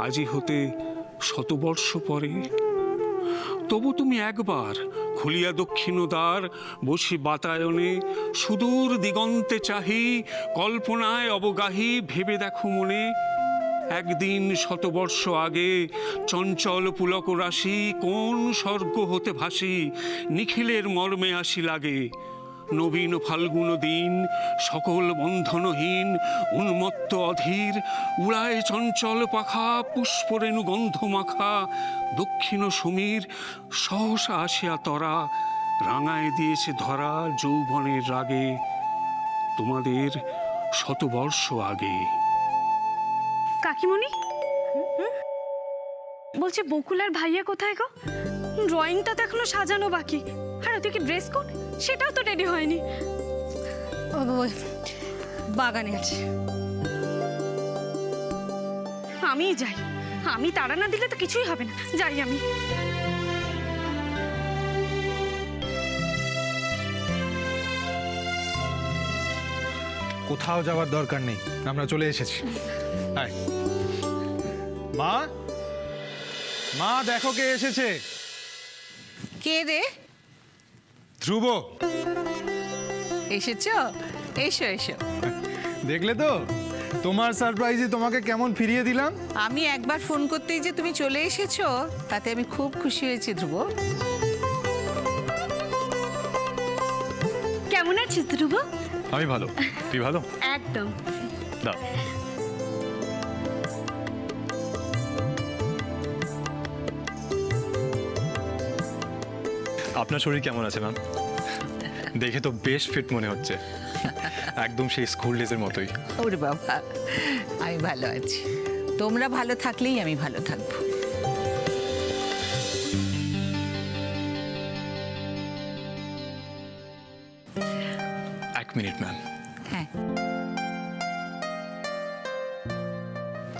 আজি হতে শতবর্ষ পরে, তবু তুমি একবার খুলিয়া দক্ষিণ দ্বার, বসি বাতায়নে সুদূর দিগন্তে চাহি, কল্পনায় অবগাহী ভেবে দেখো মনে। একদিন শতবর্ষ আগে চঞ্চল পুলক রাশি কোন স্বর্গ হতে ভাসি নিখিলের মর্মে আসি লাগে। নবীন ফাল্গুন দিন সকল বন্ধনহীন উন্মত্ত অধীর, উড়ায় চঞ্চল পাখা পুষ্পরেণু গন্ধ মাখা। দক্ষিণ সমীর সহসা আসিয়া তরা, রাঙায় দিয়েছে ধরা যৌবনের রাগে তোমাদের শতবর্ষ আগে। কাকিমণি, বলছি বকুল আর ভাইয়া কোথায় গো? ড্রয়িংটা তো এখনো সাজানো বাকি, আর ওদিকে ড্রেস কোড সেটাও তো রেডি হয়নি। বাগানে আছে। আমিই যাই। আমি তাড়া না দিলে তো কিছুই হবে না, যাই আমি। কোথাও যাওয়ার দরকার নেই, আমরা চলে এসেছি। আয়। মা, মা দেখো কে এসেছে। কে রে? ধ্রুব। এসেছো? এসো এসো। দেখলে তো তোমার সারপ্রাইজে তোমাকে কেমন ফিরিয়ে দিলাম। আমি একবার ফোন করতেই যে তুমি চলে এসেছো তাতে আমি খুব খুশি হয়েছি ধ্রুব। কেমন আছিস ধ্রুব? আমি ভালো, তুই ভালো? একদম। দাও। আপনার শরীর কেমন আছে ম্যাম? দেখে তো বেশ ফিট মনে হচ্ছে, একদম সেই স্কুল ডেজের মতোই। ওরে বাবা, আমি ভালো আছি। তোমরা ভালো থাকলেই আমি ভালো থাকবো। এক মিনিট ম্যাম। হ্যাঁ।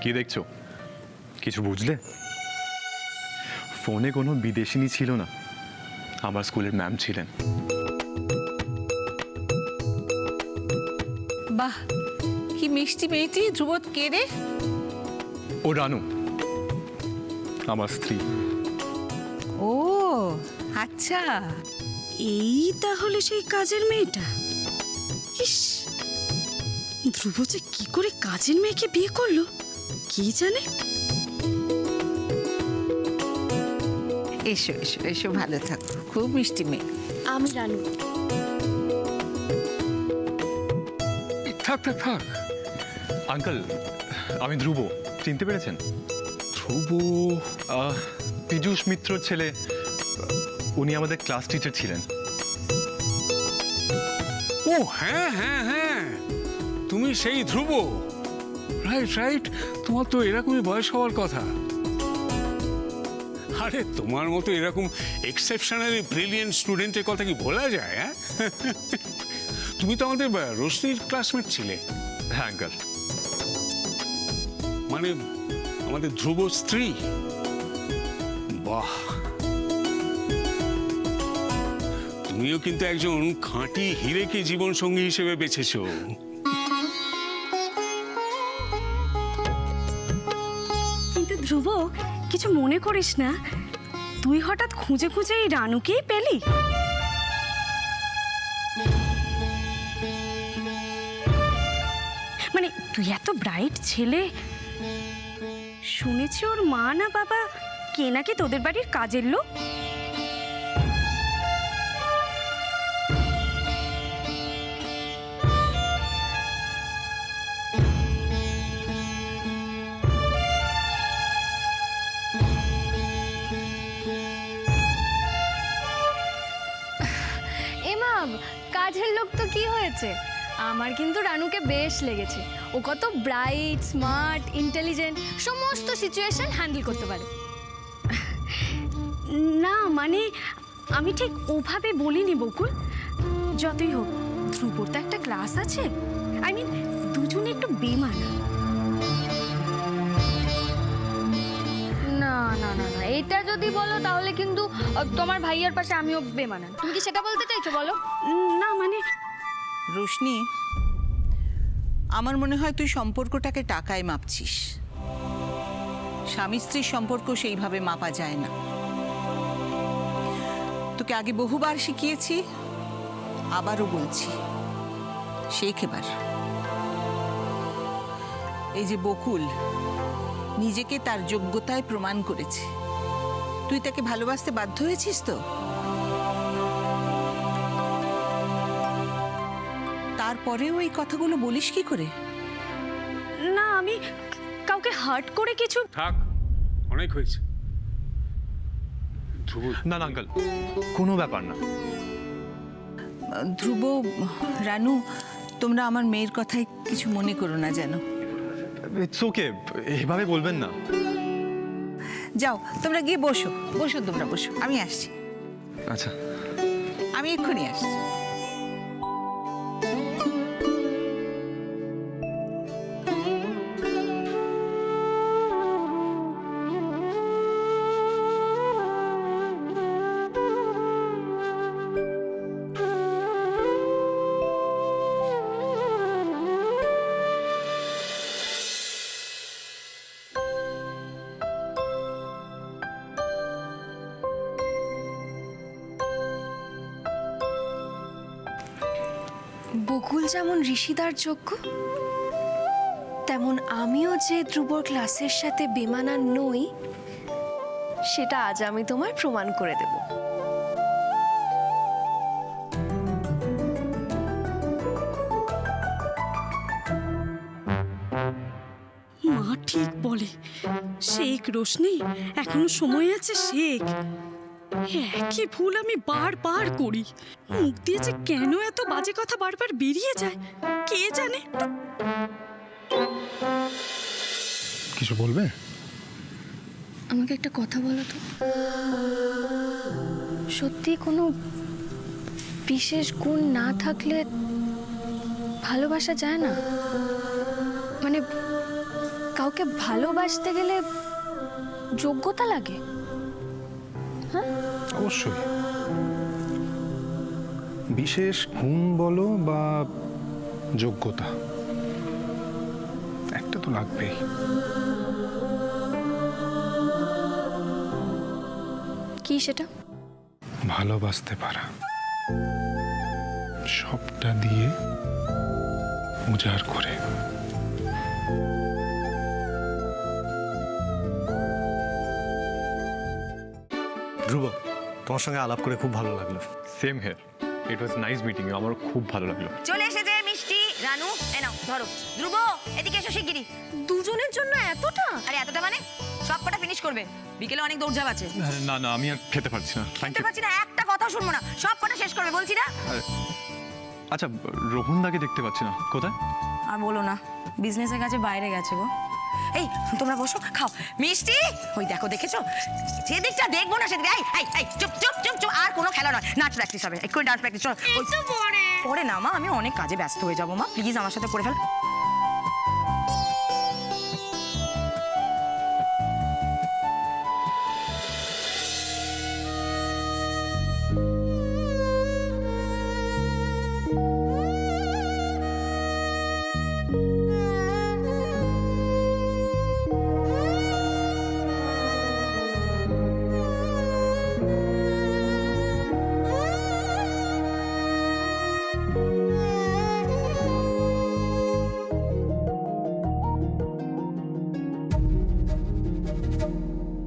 কি দেখছো? কিছু বুঝলে? ফোনে কোনো বিদেশিনী ছিল না, আমার স্কুলের ম্যাম ছিলেন। বাহ, কি মিষ্টি মেয়েটি। ধ্রুব কে রে? ও রানু, আমার স্ত্রী। ও আচ্ছা, এই তাহলে সেই কাজের মেয়েটা। ইস, ধ্রুব যে কি করে কাজের মেয়েকে বিয়ে করলো কি জানে। এসো এসো এসো, ভালো থাকো। খুব মিষ্টি মেয়ে। আমি রানু। থাক থাক থাক আঙ্কেল, আমি ধ্রুব, চিনতে পেরেছেন? ধ্রুব পীযূষ মিত্রর ছেলে, উনি আমাদের ক্লাস টিচার ছিলেন। ও হ্যাঁ হ্যাঁ হ্যাঁ, তুমি সেই ধ্রুব। রাইট রাইট, তোমার তো এরকমই বয়স হওয়ার কথা। আরে তোমার মতো এরকম এক্সেপশনালি ব্রিলিয়েন্ট স্টুডেন্টের কথা কি বলা যায়? হ্যাঁ, তুমি তো আমাদের রোশনির ক্লাসমেট ছিলে। হ্যাঁ আঙ্কেল। মানে আমাদের ধ্রুব স্ত্রী। বাহ, তুমিও কিন্তু একজন খাঁটি হিরেকে জীবন সঙ্গী হিসেবে বেছেছো। কিন্তু ধ্রুব, কিছু মনে করিস না, তুই হঠাৎ খুঁজে খুঁজে এই রানুকেই পেলি? মানে তুই এত ব্রাইট ছেলে, শুনেছি ওর মা না বাবা কে নাকি তোদের বাড়ির কাজের লোক। এমা, কাজের লোক তো কি হয়েছে, আমার কিন্তু রানুকে বেশ লেগেছে। ও কত ব্রাইট, স্মার্ট, ইন্টেলিজেন্ট, সমস্ত সিচুয়েশন হ্যান্ডেল করতে পারে। না মানে আমি ঠিক ওভাবে বলিনি বকুল। যতই হোক ধ্রুবর তো একটা ক্লাস আছে, আই মিন দুজনে একটু বেমানা। না না না না, এটা যদি বলো তাহলে কিন্তু তোমার ভাইয়ার পাশে আমিও বেমানান। তুমি কি সেটা বলতে চাইছো বলো? না মানে রোশনি, আমার মনে হয় তুই সম্পর্কটাকে টাকায় মাপছিস। স্বামী স্ত্রীর সম্পর্ক সেইভাবে মাপা যায় না। তোকে আগে বহুবার শিখিয়েছি, আবারও বলছি, শেখ এবার। এই যে বকুল নিজেকে তার যোগ্যতায় প্রমাণ করেছে, তুই তাকে ভালোবাসতে বাধ্য হয়েছিস তো? তারপরেও এই কথাগুলো বলিস কি করে? না আমি কাউকে হার্ট করে কিছু। থাক, অনেক হয়েছে। না না আঙ্কেল, কোনো ব্যাপার না। ধ্রুব, রানু, তোমরা আমার মেয়ের কথায় কিছু মনে করো না যেন। ইটস ওকে, এভাবে বলবেন না। যাও তোমরা গিয়ে বসো বসো, তোমরা বসো, আমি আসছি। আচ্ছা, আমি এক্ষুনি আসছি। রাহুল যেমন ঋষিদার যোগ্য, তেমন আমিও যে ধ্রুবর ক্লাসের সাথে বেমানান নই, সেটা আজ আমি তোমার প্রমাণ করে দেব। মা ঠিক বলে, শেখ রোশনি, এখনো সময় আছে শেখ। একই ভুল আমি বারবার করি, মুখ দিয়ে যে কেন এত বাজে কথা বারবার বেরিয়ে যায় কে জানে। কিছু বলবে? আমাকে একটা কথা বলো তো, সত্যি কোনো বিশেষ গুণ না থাকলে ভালোবাসা যায় না? মানে কাউকে ভালোবাসতে গেলে যোগ্যতা লাগে? অবশ্যই। বিশেষ গুণ বলো বা যোগ্যতা, একটা তো লাগবেই। কি সেটা? ভালোবাসতে পারা, সবটা দিয়ে উজাড় করে। ধ্রুব, তোমার সঙ্গে আলাপ করে খুব ভালো লাগলো। Same here, it was nice meeting, আমারও খুব ভালো লাগলো। চলে এসেছে মিষ্টি। রানু, এ নাও ধরো। ধ্রুব, এদিকে এসো শিগগিরই। দুজনের জন্য এতটা? আরে এতটা মানে সব কটা ফিনিশ করবে, বিকেলে অনেক দৌড়ঝাঁপ আছে। না না, আমি আর খেতে পারছি না, থ্যাংক খেতে ইউ। পারছি না, একটা কথাও শুনবো না, সব কটা শেষ করবে বলছি না। আচ্ছা, রোহনদাকে দেখতে পাচ্ছি না, কোথায়? আর বলো না, বিজনেসের কাছে বাইরে গেছে গো। এই তোমরা বসো, খাও মিষ্টি। ওই দেখো, দেখেছো যেদিকটা দেখবো না সেদিকে। এই চুপ চুপ চুপ চুপ, আর কোনো খেলা নয়, নাচ প্র্যাকটিস হবে, একটু ডান্স প্র্যাকটিস। চলো পরে না মা, আমি অনেক কাজে ব্যস্ত হয়ে যাবো মা, প্লিজ আমার সাথে করে ফেল।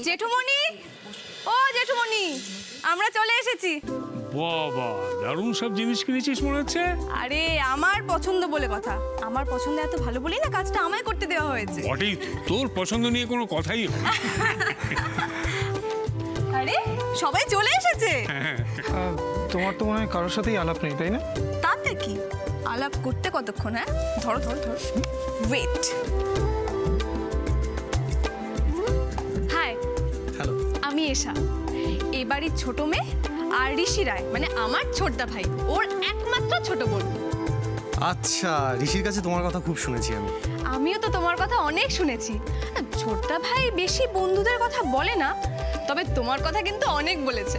জেঠুমণি, ও জেঠুমণি, আমরা চলে এসেছি। বাবা, দারুণ সব জিনিস কিনেছিস মনে হচ্ছে। আরে আমার পছন্দ বলে কথা, আমার পছন্দ এত ভালো বলেই না কাজটা আমায় করতে দেওয়া হয়েছে। বটেই, তোর পছন্দ নিয়ে কোনো কথাই হয় না। আরে সবাই চলে এসেছে। তোমার তো মনে হয় কারোর সাথেই আলাপ নেই, তাই না? তাতে কি, আলাপ করতে কতক্ষণ? হ্যাঁ, ধরো ধরো ধরো, ওয়েট। High, hello. আমি এশা, এই বাড়ির ছোট মেয়ে, আর ঋষি রায় মানে আমার ছোটদা ভাই, ওর একমাত্র ছোট বোন। আচ্ছা, ঋষির কাছে তোমার কথা খুব শুনেছি আমি। আমিও তো তোমার কথা অনেক শুনেছি। ছোটদা ভাই বেশি বন্ধুদের কথা বলে না, তবে তোমার কথা কিন্তু অনেক বলেছে।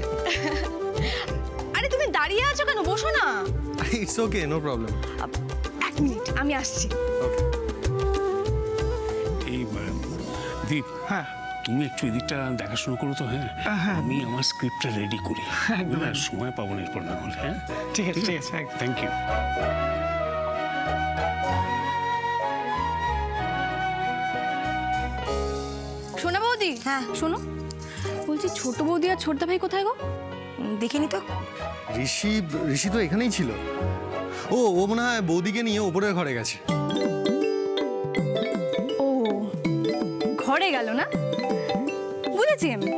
আরে তুমি দাঁড়িয়ে আছো কেন, বসো না। It's okay, no problem. এক মিনিট, আমি আসছি। এই দীপ, হ্যাঁ, তুমি একটু এদিকটা দেখাশোনা করো তো। হ্যাঁ, আমি আমার স্ক্রিপ্টটা রেডি করি, একদম। সময় পাবো না এরপর না হলে। হ্যাঁ ঠিক আছে, ঠিক আছে, একদম। Thank you. সোনা বৌদি, হ্যাঁ শোনো, বলছি ছোট বৌদি আর ছোটদা ভাই কোথায় গো? দেখিনি তো। ঋষি তো এখানেই ছিল। ও মনে হয় বৌদিকে নিয়ে ওপরের ঘরে গেছে। ও, ঘরে গেল না, বুঝেছি আমি।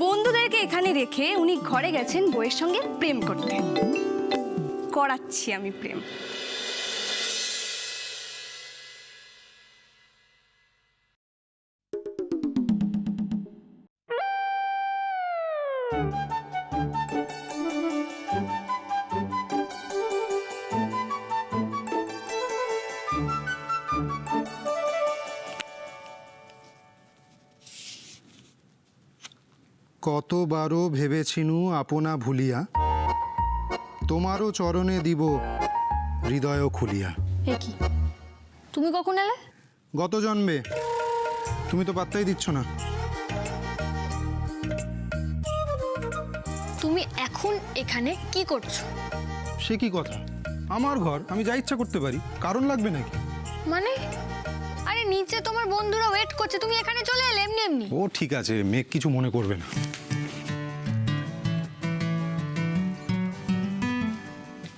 বন্ধুদেরকে এখানে রেখে উনি ঘরে গেছেন বউয়ের সঙ্গে প্রেম করতে। করাচ্ছি আমি প্রেম। কতবারও ভেবেছিনু আপনা ভুলিয়া, তোমারও চরণে দিব হৃদয় খুলিয়া। এ কি, তুমি কখন এলে? গত জন্মে। তুমি তো পাত্তাই দিচ্ছ না। তুমি এখন এখানে কি করছো? সে কি কথা, আমার ঘর, আমি যা ইচ্ছা করতে পারি, কারণ লাগবে নাকি? মানে আরে নিচে তোমার বন্ধুরা ওয়েট করছে, তুমি এখানে চলে এলে এমনি এমনি। ও ঠিক আছে, মেঘ কিছু মনে করবে না।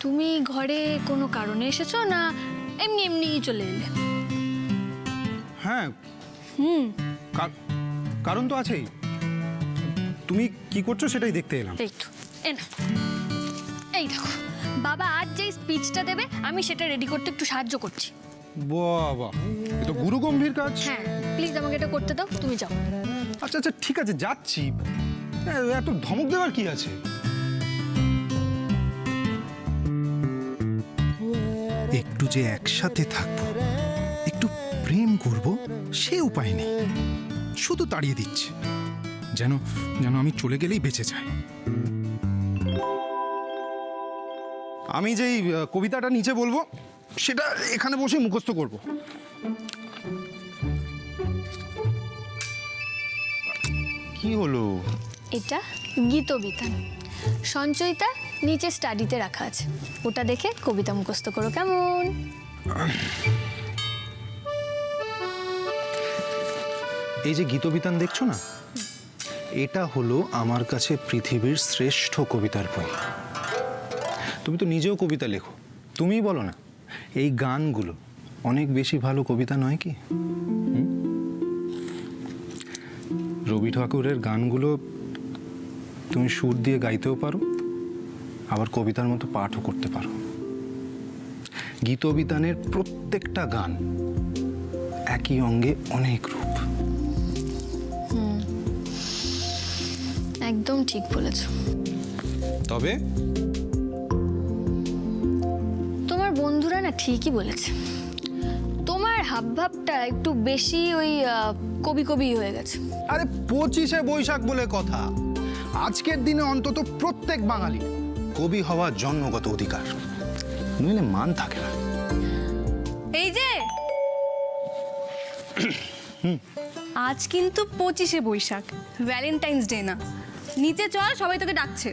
তুমি ঘরে কোনো কারণে এসেছো না এমনি এমনি চলে এলে? হ্যাঁ, কারণ তো আছেই। তুমি কি করছো সেটাই দেখতে এলাম। এই তো এই দেখো, বাবা আজ যে স্পিচটা দেবে আমি সেটা রেডি করতে একটু সাহায্য করছি। বাবা, এ তো গুরু গম্ভীর কাজ। হ্যাঁ প্লিজ আমাকে এটা করতে দাও, তুমি যাও। আচ্ছা আচ্ছা ঠিক আছে, যাচ্ছি। এত ধমক দেওয়ার কি আছে? একটু যে একসাথে থাকবো, একটু প্রেম করব, সে উপায় নেই। শুধু তাড়িয়ে দিচ্ছে, যেন যেন আমি চলে গেলেই বেঁচে যাই। আমি যেই কবিতাটা নিচে বলবো সেটা এখানে বসে মুখস্থ করব। কি হলো? এটা গীতবিতান, সঞ্চয়িতা নিচে স্টাডিতে রাখা আছে, ওটা দেখে কবিতা মুখস্থ করো কেমন? এই যে গীতবিতান দেখছো না, এটা হলো আমার কাছে পৃথিবীর শ্রেষ্ঠ কবিতার বই। তুমি তো নিজেও কবিতা লেখো, তুমিই বলো না এই গানগুলো অনেক বেশি ভালো কবিতা নয় কি? রবি ঠাকুরের গানগুলো তুমি সুর দিয়ে গাইতেও পারো, আবার কবিতার মতো পাঠও করতে পারো। গীতবিতানের প্রত্যেকটা গান একই অঙ্গে অনেক রূপ। একদম ঠিক বলেছ। তবে তোমার বন্ধুরা না ঠিকই বলেছে, তোমার হাবভাবটা একটু বেশি ওই কবি কবি হয়ে গেছে। আরে 25শে বৈশাখ বলে কথা, আজকের দিনে অন্তত প্রত্যেক বাঙালি কবি হওয়ার জন্মগত অধিকার, নইলে মান থাকে না। এই যে আজ কিন্তু 25শে বৈশাখ, ভ্যালেন্টাইন্স ডে না। নিচে চল, সবাই তোকে ডাকছে।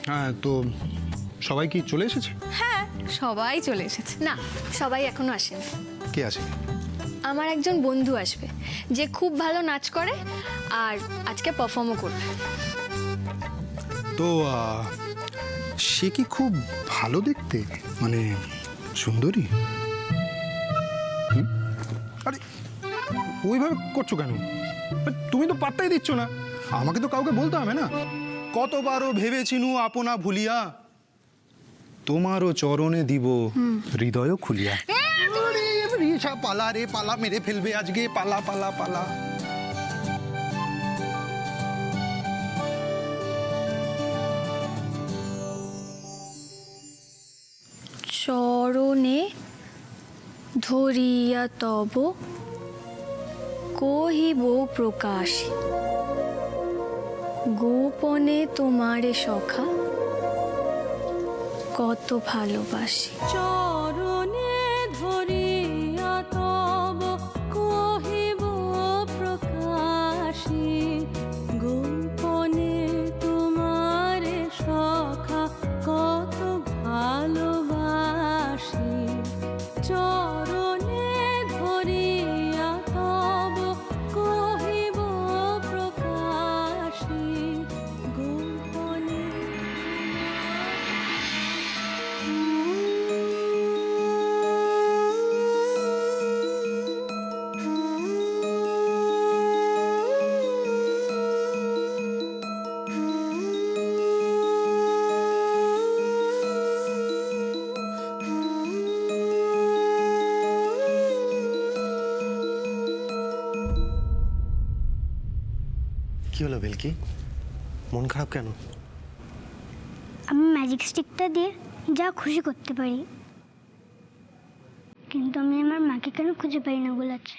হ্যাঁ, তো সবাই কি চলে এসেছে? হ্যাঁ সবাই চলে এসেছে। না, সবাই এখনো আসেনি। কে আছে? আমার একজন বন্ধু আসবে যে খুব ভালো নাচ করে আর আজকে পারফর্মও করবে। তো সে কি খুব ভালো দেখতে, মানে সুন্দরী? আরে ওইভাবে করছো কেন? তুমি তো পাত্তাই দিচ্ছ না। আমাকে তো কাউকে বলতে হবে না। কতবারও ভেবেছিনু আপনা ভুলিয়া, তোমারও চরণে দিব হৃদয় খুলিয়া। রিসা পালা রে পালা, মেরে ফেলবে আজকে, পালা পালা পালা। চরণে ধরিয়া তব কহিব প্রকাশে, গোপনে তোমারে সখা কত ভালোবাসি। চরণে ধরিয়া তব কহিব প্রকাশে, গোপনে তোমারে সখা কত ভালোবাসি। চরণে ধরিয়া তব কহিব প্রকাশে, গোপনে। কি হলো বেলকি, মন খারাপ কেন? আমি ম্যাজিক স্টিকটা দিয়ে যা খুশি করতে পারি, কিন্তু আমি আমার মাকে কেন খুঁজে পাই না বলেছে।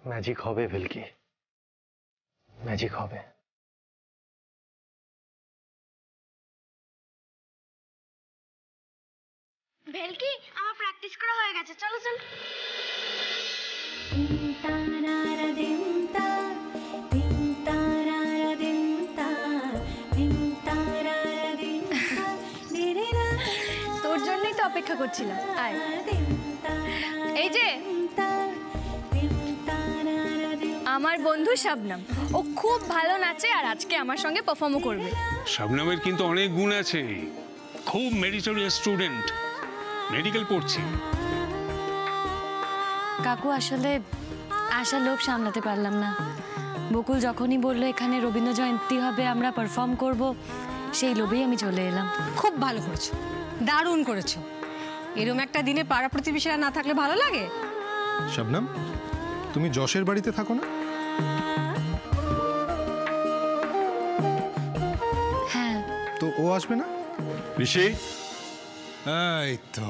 ম্যাজিক হবে বেলকি, ম্যাজিক হবে। ভেলকি, আমার প্র্যাকটিস করা হয়ে গেছে, চলো চলো। তোর জন্যই তো অপেক্ষা করছিলাম, আয়। এই যে আমার বন্ধু শাবনাম, ও খুব ভালো নাচে আর আজকে আমার সঙ্গে পারফর্মও করবে। শবনমের কিন্তু অনেক গুণ আছে, খুব মেরিটোরিয়াস স্টুডেন্ট, মেডিকেল পড়ছে। কাকু আসলে আশা লোভ সামলাতে পারলাম না। বকুল যখনই বললো এখানে রবীন্দ্র জয়ন্তী হবে, আমরা পারফর্ম করব, সেই লোভেই আমি চলে এলাম। খুব ভালো করেছো, দারুণ করেছো। এরম একটা দিনে পাড়া প্রতিবেশীরা না থাকলে ভালো লাগে? শবনম, তুমি যশের বাড়িতে থাকো না? হ্যাঁ। তো ও আসবে না? ঋষি, এই তো,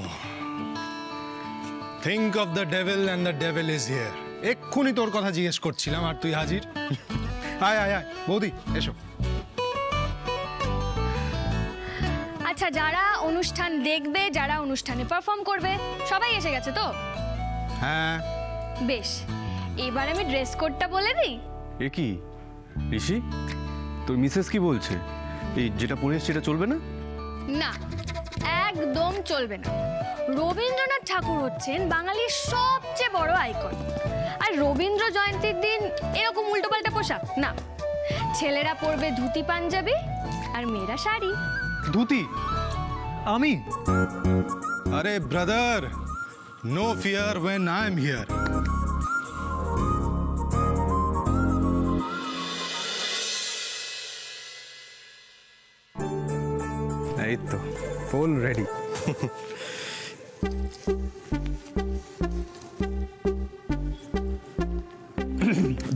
think of the devil and the devil is here. এক্ষুনি তোর কথা জিজ্ঞেস করছিলাম আর তুই হাজির। আয় আয় আয় বৌদি, এসো। আচ্ছা, যারা অনুষ্ঠান দেখবে, যারা অনুষ্ঠানে পারফর্ম করবে, সবাই এসে গেছে তো? হ্যাঁ। বেশ, এবার আমি ড্রেস কোডটা বলে দিই। এ কি ঋষি, তোর মিসেস কি বলছে? এই যেটা পরে সেটা চলবে না? না, একদম চলবে না। রবীন্দ্রনাথ ঠাকুর হচ্ছেন বাঙালির সবচেয়ে বড় আইকন, আর রবীন্দ্র জয়ন্তীর দিন এরকম উল্টোপাল্টা পোশাক না। ছেলেরা পরবে ধুতি পাঞ্জাবি আর মেয়েরা শাড়ি। ধুতি? আমি? আরে brother, no fear when I am here. এই তো ফুল রেডি।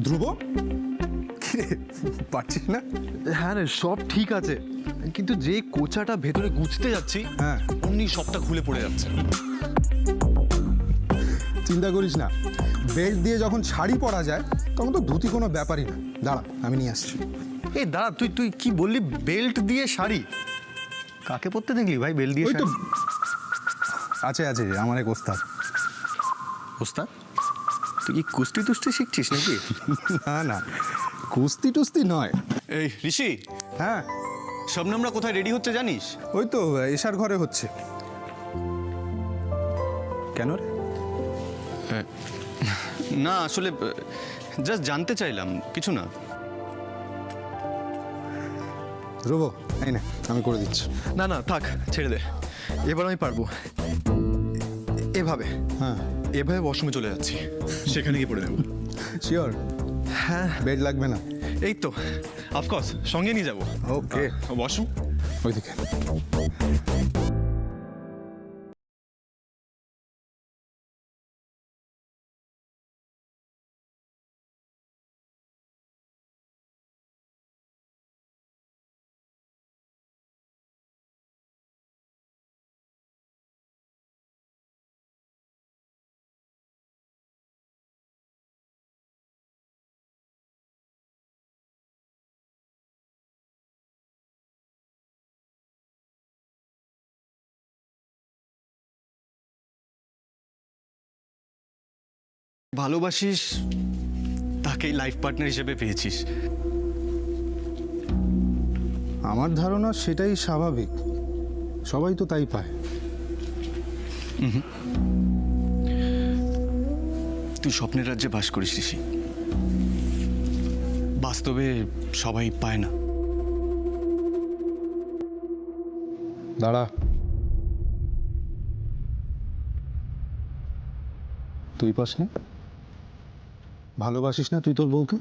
ধ্রুব, পারছিস না? হ্যাঁ রে, সব ঠিক আছে, কিন্তু যে কোচাটা ভেতরে গুছতে যাচ্ছি, হ্যাঁ, অমনি সবটা খুলে পড়ে যাচ্ছে। চিন্তা করিস না, বেল্ট দিয়ে যখন শাড়ি পরা যায় তখন তো ধুতি কোনো ব্যাপারই না। দাঁড়া, আমি নিয়ে আসছি। এই দাঁড়া, তুই তুই কি বললি? বেল্ট দিয়ে শাড়ি? কাকে পরতে দেখলি ভাই বেল্ট দিয়ে ওই তো শাড়ি? আছে আছে, আমার এক ওস্তাদ। ওস্তাদ? তুই কি কুস্তি টুস্তি শিখছিস নাকি? না না, কুস্তি টুস্তি নয়। এই ঋষি, হ্যাঁ, শবনমরা কোথায় রেডি হচ্ছে জানিস? ওই তো এশার ঘরে হচ্ছে। কেন রে? না আসলে জাস্ট জানতে চাইলাম, কিছু না। ধ্রুব, এই না, আমি করে দিচ্ছি। না না থাক, ছেড়ে দে, এবার আমি পারবো। এভাবে, হ্যাঁ, এভাবে ওয়াশরুমে চলে যাচ্ছি, সেখানে গিয়ে পড়ে নেব। শিওর? হ্যাঁ। বেড লাগবে না? এই তো অফকোর্স, সঙ্গে নিয়ে যাবো। ওকে, ওয়াশরুম ওইদিকে। ভালোবাসিস তাকেই লাইফ পার্টনার হিসেবে পেয়েছিস। আমার ধারণা সেটাই স্বাভাবিক, সবাই তো তাই পায়। তুই স্বপ্নের রাজ্যে বাস করিস ঋষি, বাস্তবে সবাই পায় না। দাঁড়া, তুই পাস না? ভালোবাসিস না তুই তোর বউকে?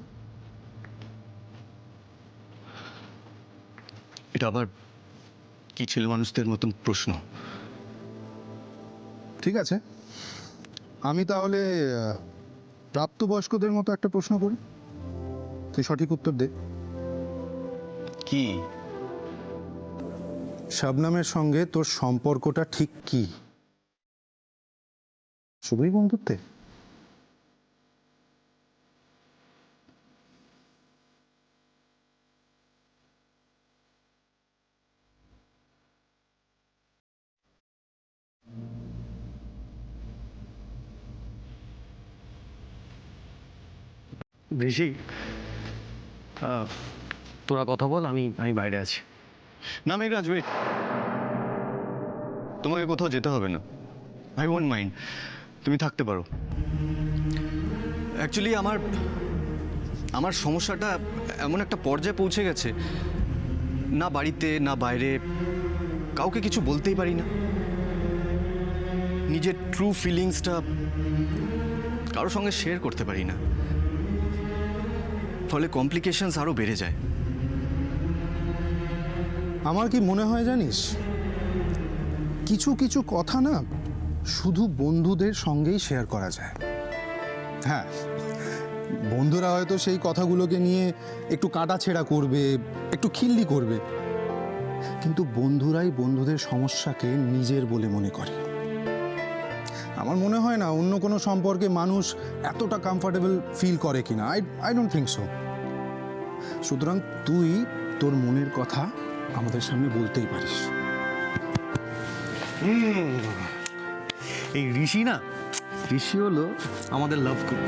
এটা আবার কি ছেলে মানুষদের মতন প্রশ্ন? ঠিক আছে, আমি তাহলে প্রাপ্তবয়স্কদের মতো একটা প্রশ্ন করি, তুই সঠিক উত্তর দে। কি? শবনমের সঙ্গে তোর সম্পর্কটা ঠিক কি? শুধুই বন্ধুত্বে? ঋষি, তোরা কথা বল, আমি বাইরে আছি। না মেঘরাজ, ওয়েট, তোমাকে কোথাও যেতে হবে না। আই ওয়ন্ট মাইন্ড, তুমি থাকতে পারো। অ্যাকচুয়ালি আমার সমস্যাটা এমন একটা পর্যায়ে পৌঁছে গেছে, না বাড়িতে না বাইরে কাউকে কিছু বলতেই পারি না। নিজের ট্রু ফিলিংসটা কারোর সঙ্গে শেয়ার করতে পারি না, ফলে কমপ্লিকেশনস আরও বেড়ে যায়। আমার কি মনে হয় জানিস, কিছু কিছু কথা না শুধু বন্ধুদের সঙ্গেই শেয়ার করা যায়। হ্যাঁ, বন্ধুরা হয়তো সেই কথাগুলোকে নিয়ে একটু কাটাছেঁড়া করবে, একটু খিল্লি করবে, কিন্তু বন্ধুরাই বন্ধুদের সমস্যাকে নিজের বলে মনে করে। আমার মনে হয় না অন্য কোনো সম্পর্কে মানুষ এতটা কমফর্টেবল ফিল করে কিনা। I don't think so. সুতরাং তুই তোর মনের কথা আমাদের সামনে বলতেই পারিস। এই ঋষি না, ঋষি হলো আমাদের লাভ গ্রুপ।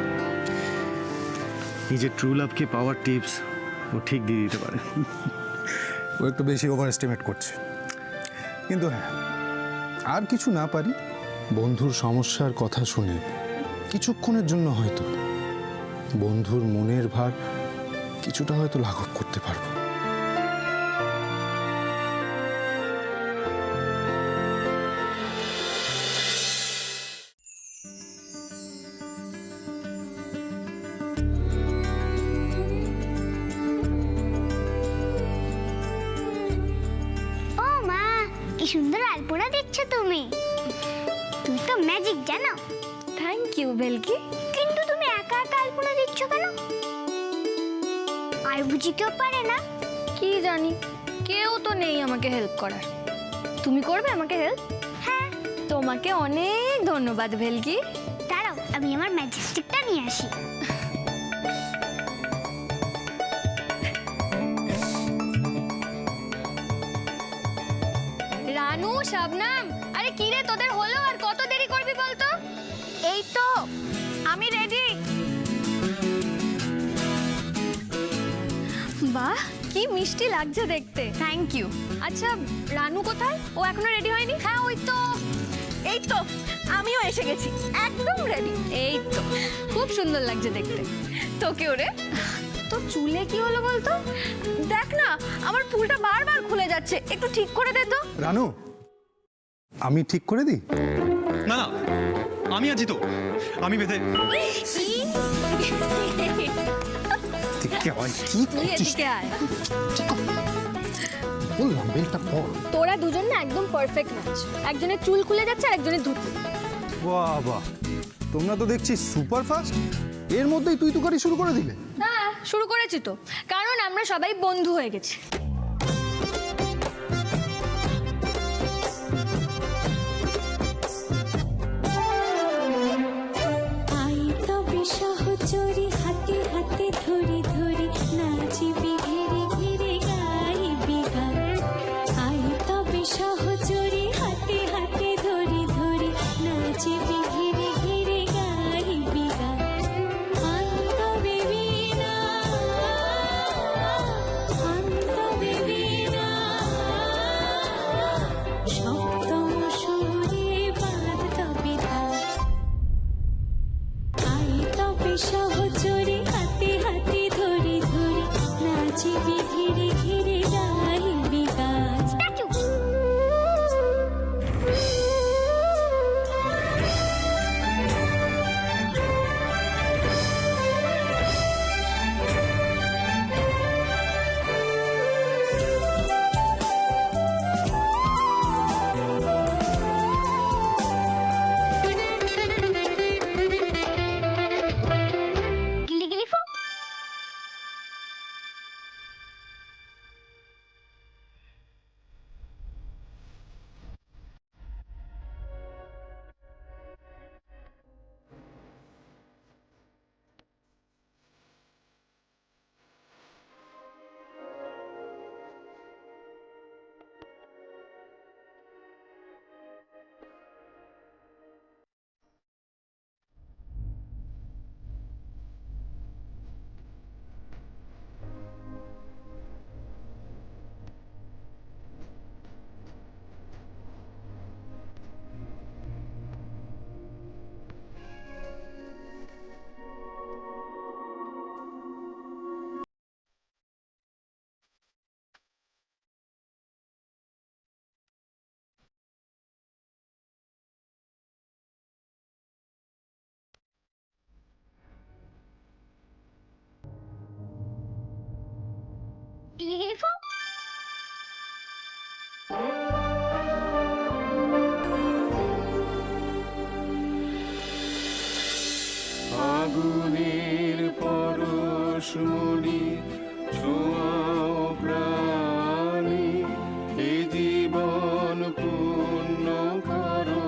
নিজের ট্রু লাভকে পাওয়ার টিপস ও ঠিক দিয়ে দিতে পারে। ও একটু বেশি ওভার এস্টিমেট করছে, কিন্তু হ্যাঁ, আর কিছু না পারি, বন্ধুর সমস্যার কথা শুনে কিছুক্ষণের জন্য হয়তো বন্ধুর মনের ভার কিছুটা হয়তো লাঘব করতে পারবো। ও মা, কি সুন্দর আলপনা দিচ্ছ তুমি। তুই তো ম্যাজিক জানো। থ্যাংক ইউ ভেলকি। কিন্তু তুমি একা একা আলপনা দিচ্ছ কেন? আর বুঝি কেউ পারে না? কি জানি, কেউ তো নেই আমাকে হেল্প করার। তুমি করবে আমাকে হেল্প? হ্যাঁ। তোমাকে অনেক ধন্যবাদ ভেলকি। দাঁড়াও, আমি আমার ম্যাজিক স্টিকটা নিয়ে আসি। রানু, শাবনাম, আরে কি রে তোদের হলো? আর কত দেরি করবি বলতো? এই তো আমি রেডি। বাহ, কি মিষ্টি লাগছে দেখতে। Thank you. আচ্ছা, রানু কোথায়? ও এখনো রেডি হয়নি? হ্যাঁ, ওই তো, এই তো আমিও এসে গেছি, একদম রেডি। এই তো, খুব সুন্দর লাগছে দেখতে। তোকেও রে। তো চুলে কি হলো বলতো? দেখ না, আমার চুলটা বারবার খুলে যাচ্ছে, একটু ঠিক করে দে তো। রানু, আমি ঠিক করে দিই? না না, আমি আছি তো, আমি বেঁধে। কি তুই এদিকে আয়। বললাম বেলটা পর। তোরা দুজন না একদম পারফেক্ট ম্যাচ। একজনের চুল খুলে যাচ্ছে আর একজনের ধুতি। বাহ বাহ, তোমরা তো দেখছি সুপার ফাস্ট। এর মধ্যেই তুই তুকারি শুরু করে দিলে? হ্যাঁ, শুরু করেছি তো, কারণ আমরা সবাই বন্ধু হয়ে গেছি। সহচরি হাতে হাতে ধরি ধরি নাচিবি ঘিরে ঘিরে গাইবি গান। আই তবে সহচরি হাতে হাতে ধরি ধরি নাচিবি ঘিরে ঘিরে গাইবি গান। আন্তবে বীণা, আন্তবে বীণা, সপ্তম সুরে বাঁধ তবে তার। সহচরে হাতে হাতে ধরি ধরি পরশমণি ছোঁয়াও প্রাণে এ জীবন পূর্ণ করো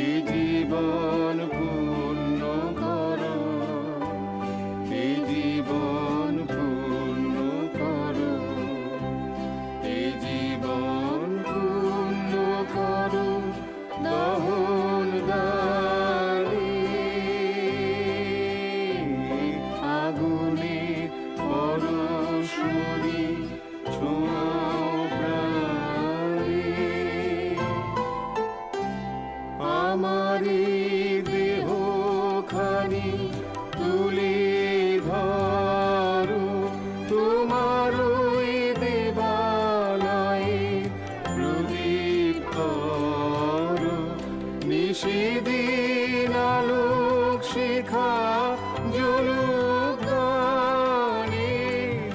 এ জীবন পূর্ণ করো এ জীবন পূর্ণ করো এ জীবন পূর্ণ করো দহন দানে আগুনে পরশমণি ছোঁয়াও প্রাণে আমারি দেহ খানি তুলে ধরো তোমার ওই দেবালয়ে প্রদীপ করো নিশিদিন আলোক শিখা জ্বলুক গানে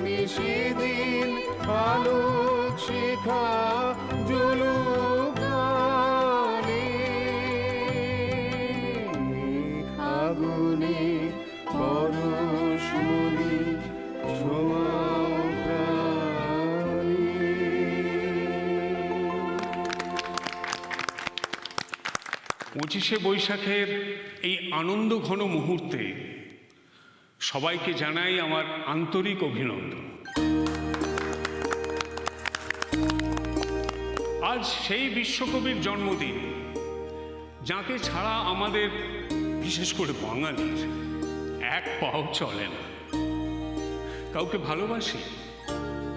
নিশিদিন আলোক শিখা জ্বলুক গানে আগুনে পরশমণি ছোঁয়াও প্রাণে। 25শে বৈশাখের এই আনন্দ ঘন মুহূর্তে সবাইকে জানাই আমার আন্তরিক অভিনন্দন। আজ সেই বিশ্বকবির জন্মদিন যাকে ছাড়া আমাদের বিশেষ করে বাঙালির এক পাও চলে না। কাউকে ভালোবাসি,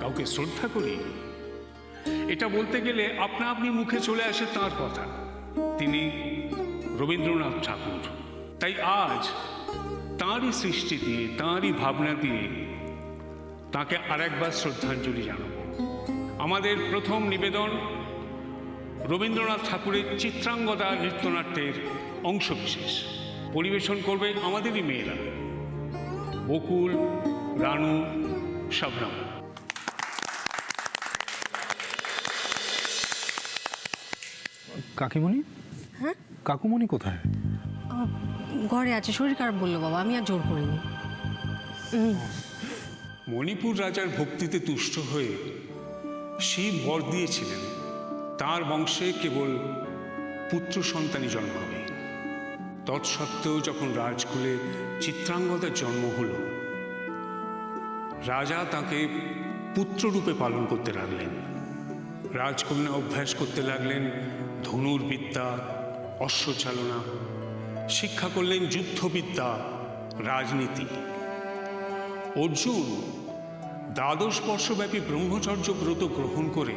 কাউকে শ্রদ্ধা করি, এটা বলতে গেলে আপনা আপনি মুখে চলে আসে তার কথা। তিনি রবীন্দ্রনাথ ঠাকুর। তাই আজ তাঁরই সৃষ্টি দিয়ে, তাঁরই ভাবনা দিয়ে তাকে আরেকবার শ্রদ্ধাঞ্জলি জানাব। আমাদের প্রথম নিবেদন রবীন্দ্রনাথ ঠাকুরের চিত্রাঙ্গদা নৃত্যনাট্যের অংশবিশেষ। পরিবেশন করবে আমাদেরই মেয়েরা, বকুল, রানু, শবনম। কাকিমণি? হ্যাঁ, কাকুমণি কোথায়? ঘরে আছে, শরীর খারাপ বললো বাবা, আমি আর জোর করিনি। মণিপুর রাজার ভক্তিতে তুষ্ট হয়ে শিব বর দিয়েছিলেন তার বংশে কেবল পুত্র সন্তানই জন্মাবে। তৎসত্ত্বেও যখন রাজকুলে চিত্রাঙ্গদার জন্ম হল, রাজা তাকে পুত্ররূপে পালন করতে লাগলেন। রাজকন্যা অভ্যাস করতে লাগলেন ধনুর্বিদ্যা, অশ্বচালনা, শিক্ষা করলেন যুদ্ধবিদ্যা, রাজনীতি। অর্জুন 12 বর্ষব্যাপী ব্রহ্মচর্য ব্রত গ্রহণ করে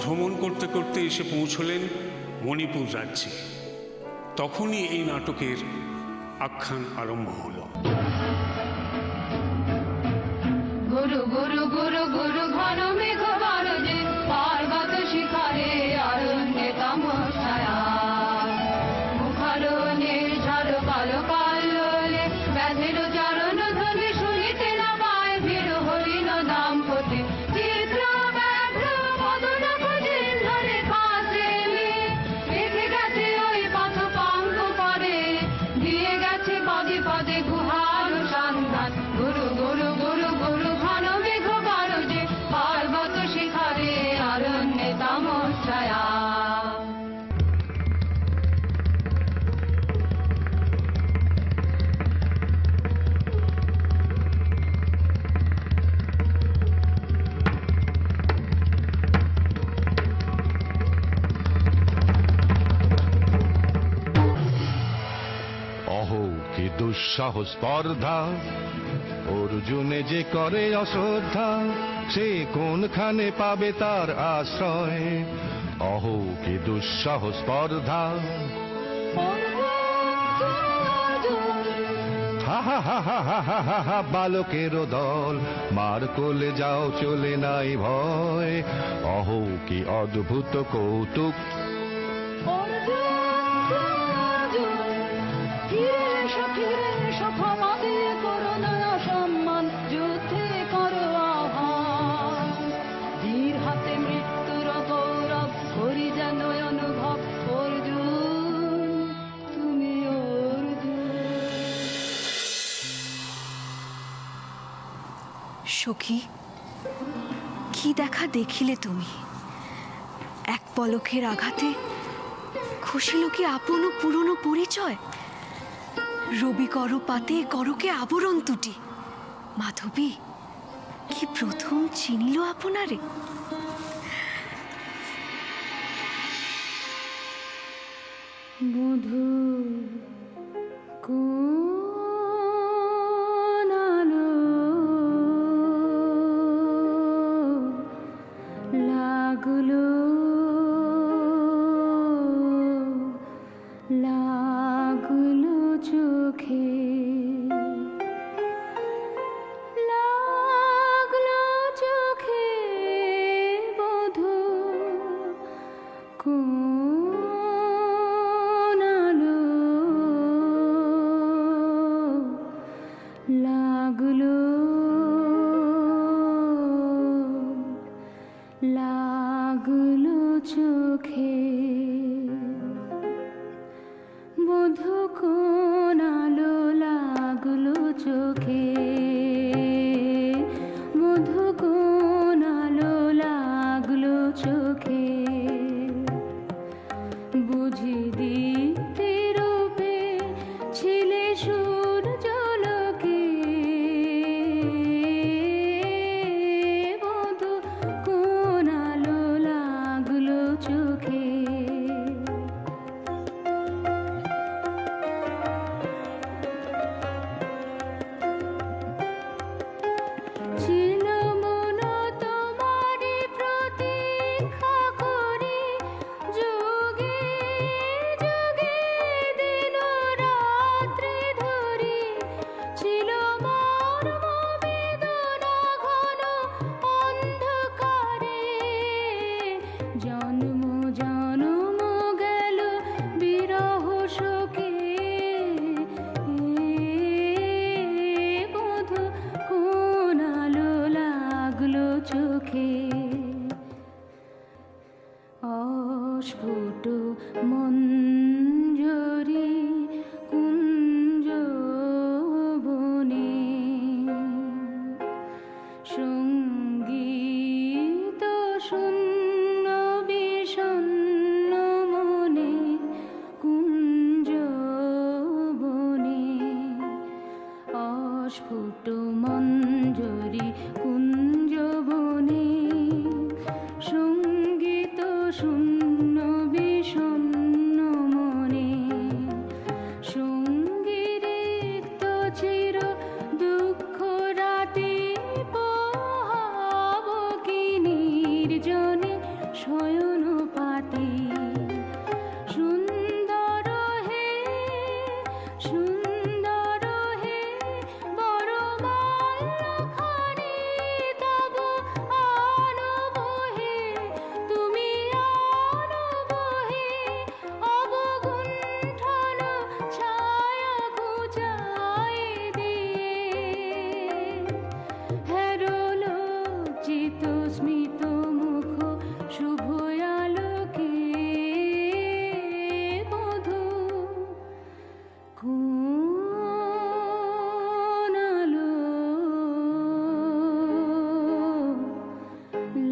ভ্রমণ করতে করতে এসে পৌঁছলেন মণিপুর রাজ্যে। তখনই এই নাটকের আখ্যান আরম্ভ হল। গুরু গুরু গুরু গুরু ঘন মেঘ বারজে পার্বত শিখরে অরণ্যে তমসায়া মুখারণে ঝড় কালো কালোলে ব্যাধের চরণ ধ্বনি শুনিতে না পায় ভিড় হরিণ দাম্পতি চিত্র ব্যাঘ্র মদন ভোজে ধরে কাছে রেখে গেছে ওই পথ পাঙ্ক করে দিয়ে গেছে পদে পদে গুহার সন্ধান। গুরু গুরু গুরু গুরু ঘন মেঘ বারজে পার্বত শিখরে অরণ্যে তমসায়া। অহো কি দুঃসাহ স্পর্ধা, অর্জুনে যে করে অশ্রদ্ধা, সে কোনখানে পাবে তার আশ্রয়। অহো কি দুঃসাহ স্পর্ধা। হা হা হা হা হা হা হা হা, বালকেরও দল মার কোলে যাও, চলে নাই ভয়। অহো কি অদ্ভুত কৌতুক। সখী, কি দেখা দেখিলে তুমি? এক পলকের আঘাতে খসিল কি আপন ও পুরনো পরিচয়? রবি কর পাতে করকে আবরণ তুটি। মাধবী কি প্রথম চিনিল আপনারে? মধু কোন আলো লাগলো লাগলো চোখে, লাগলো চোখে মধু কোন আলো লাগলো লাগলো চোখে, মধু কোন আলো লাগলো চোখে, মধু কোন আলো লাগলো চোখে, বুঝি দিতে রূপে ছিলে সূর্যলোকে, মধু কোন আলো লাগলো চোখে। ছিল মন তোমারি প্রতীক্ষা করি, যোগে যোগে দিন রাত্রি ধরি, ছিল মর্ম বেদনা ঘন অন্ধকারে, জন্ম জন্ম গেল বিরহ শোকে, মধু কোন আলো লাগলো চোখে, অস্ফুট মঞ্জরি কুঞ্জ বনে, সঙ্গীত শূন্য বিষণ্ণ মনে কুঞ্জ বনে, অস্ফুট মঞ্জরি কুঞ্জ বনে, সঙ্গীত শূন্য বিষণ্ণ মনে, সঙ্গী রিক্ত চির দুঃখ রাতে পোহাব কি নির্জনে শয়ন পাতে, সুন্দর হে সুন্দর হে বড় মাল্যখানি তব আনব হে, তুমি আনব হে অবগুণ্ঠন ছায়া ঘুচায় দিয়ে, হেরল চিত স্মিত মুখ শুভ আলোকে, মধু কোন আলো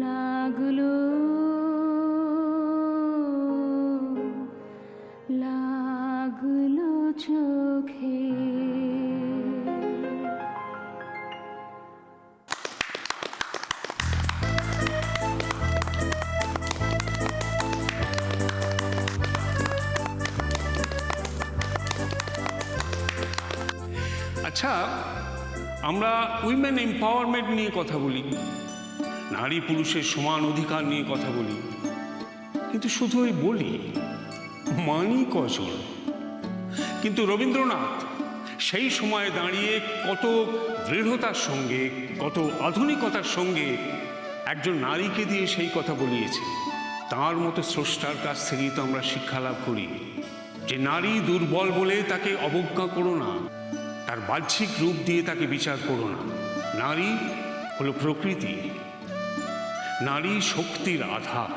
লাগলো লাগলো চোখে। আচ্ছা, আমরা উইমেন এম্পাওয়ারমেন্ট নিয়ে কথা বলি, নারী পুরুষের সমান অধিকার নিয়ে কথা বলি, কিন্তু শুধু ওই বলি, মানি কজন? কিন্তু রবীন্দ্রনাথ সেই সময়ে দাঁড়িয়ে কত দৃঢ়তার সঙ্গে, কত আধুনিকতার সঙ্গে একজন নারীকে দিয়ে সেই কথা বলিয়েছে। তার মতো স্রষ্টার কাছ থেকেই তো আমরা শিক্ষা লাভ করি যে নারী দুর্বল বলে তাকে অবজ্ঞা করো না, তার বাহ্যিক রূপ দিয়ে তাকে বিচার করো না। নারী হলো প্রকৃতি, নারী শক্তির আধার।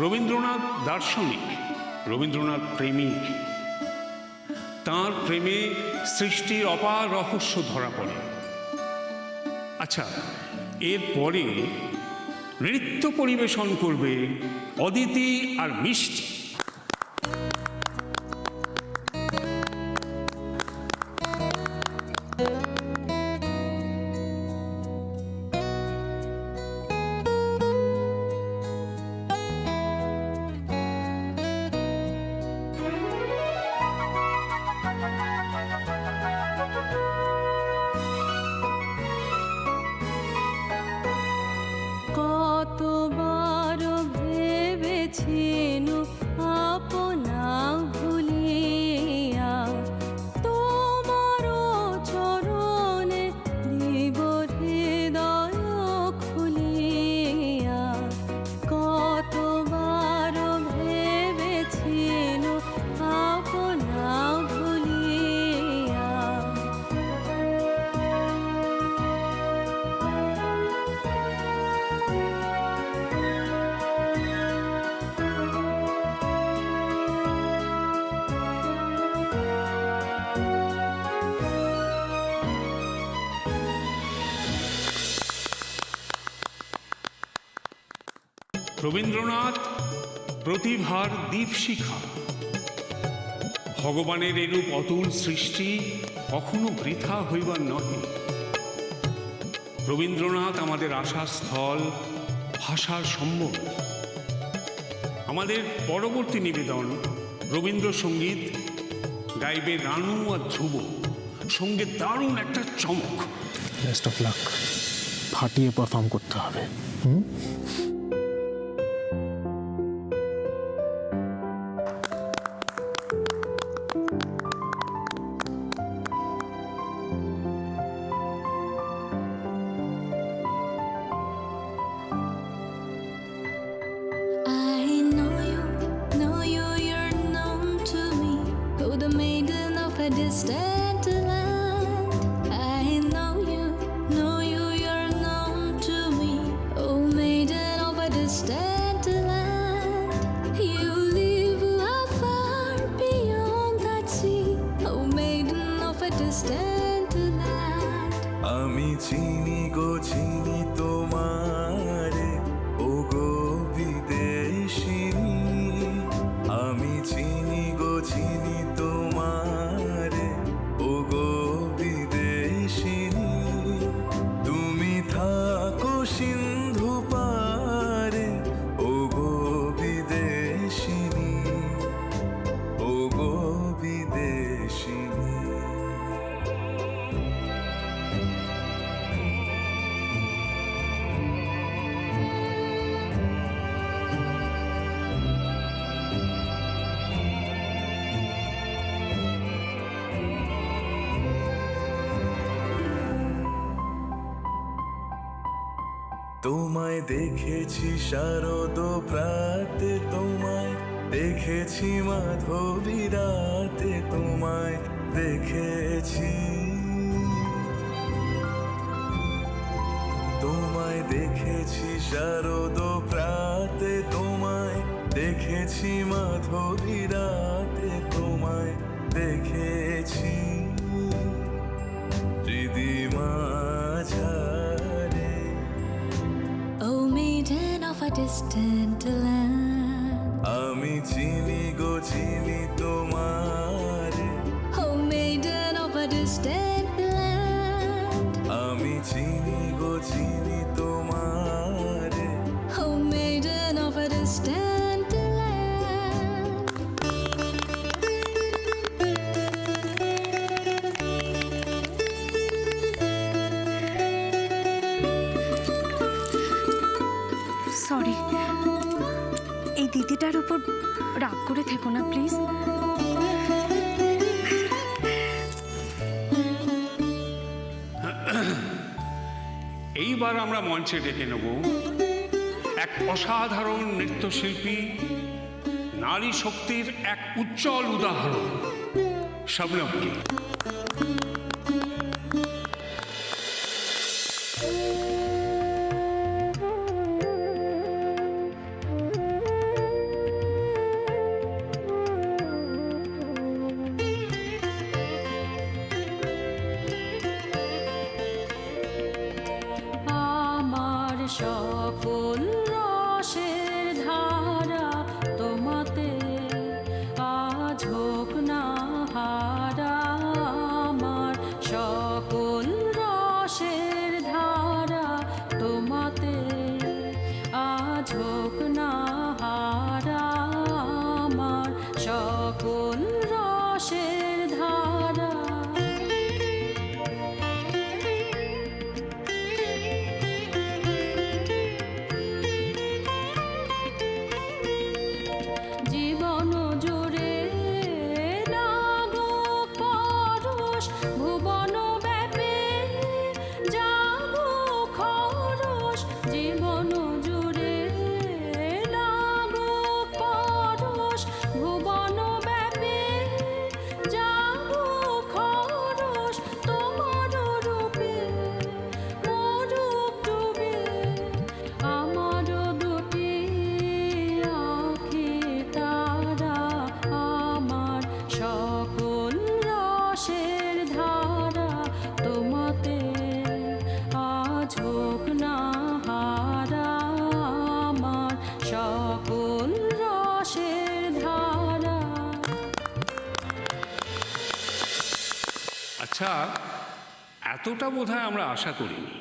রবীন্দ্রনাথ দার্শনিক, রবীন্দ্রনাথ প্রেমিক। তাঁর প্রেমে সৃষ্টির অপার রহস্য ধরা পড়ে। আচ্ছা, এরপরে নৃত্য পরিবেশন করবে অদিতি আর মিষ্টি। কতবার ভেবেছিনু আপনা ভুলিয়া তোমার চরণে দিব হৃদয় খুলিয়া। কতবার ভেবেছিনু আপনা ভুলিয়া। রবীন্দ্রনাথ প্রতিভার দীপশিখা। ভগবানের এরূপ অতুল সৃষ্টি কখনো বৃথা হইবার নহে। রবীন্দ্রনাথ আমাদের আশাস্থল, ভাষার সম্বল। আমাদের পরবর্তী নিবেদন রবীন্দ্রসঙ্গীত গাইবে রানু আর ধ্রুব, সঙ্গে দারুণ একটা চমক। বেস্ট অফ লাক, ফাটিয়ে পারফর্ম করতে হবে। I know you, you're known to me. Oh, the maiden of a distant land. I know you, you're known to me. Oh, maiden of a distant land. You live afar beyond that sea. Oh, maiden of a distant land. আমি চিনি গো চিনি তোমারে, ও গো বিদেশিনী। আমি চিনি গো চিনি তোমারে, ও গো বিদেশিনী। তুমি থাকো সিন্ধু পারে, ও গো বিদেশিনী, ও গো বিদেশিনী। তোমায় দেখেছি শারদ প্রাতে, তোমায় দেখেছি মাধবী রাতে, তোমায় দেখেছি। তোমায় দেখেছি শারদ প্রাতে, তোমায় দেখেছি মাধবী রাতে, তোমায় দেখেছি হৃদিমা ঝারে। Oh, maiden of a distant land. আমি চিনি গো চিনি তোমারে, Oh, maiden of a distant land. আমি চিনি গো চিনি তোমারে। Oh, maiden of a distant land. Sorry, এই দিদিটার উপর রাগ করে থেকো না প্লিজ। এইবার আমরা মঞ্চে ডেকে নেব এক অসাধারণ নৃত্যশিল্পী, নারী শক্তির এক উজ্জ্বল উদাহরণ, শবনমকে। সকল রসের ধারা তোমাতে আজ হোক না হারা আমার সকল রসের ধারা তোমাতে আজ হোক না হারা আমার সকল রসের ধারা জীবন জুড়ে লাগুক পরশ ভুবন ব্যাপী জাগুক খরস জীবন জুড়ে লাগুক পরশ ভুবন ব্যাপী জাগুক খরস তোমার রূপে মরুক ডুবে আমার দুটি আঁখি তারা আমার সকল রসের ধারা তোমাতে আজ হোক না হারা আমার সকল রসের ধারা। আচ্ছা, এতটা বোধহয় আমরা আশা করিনি।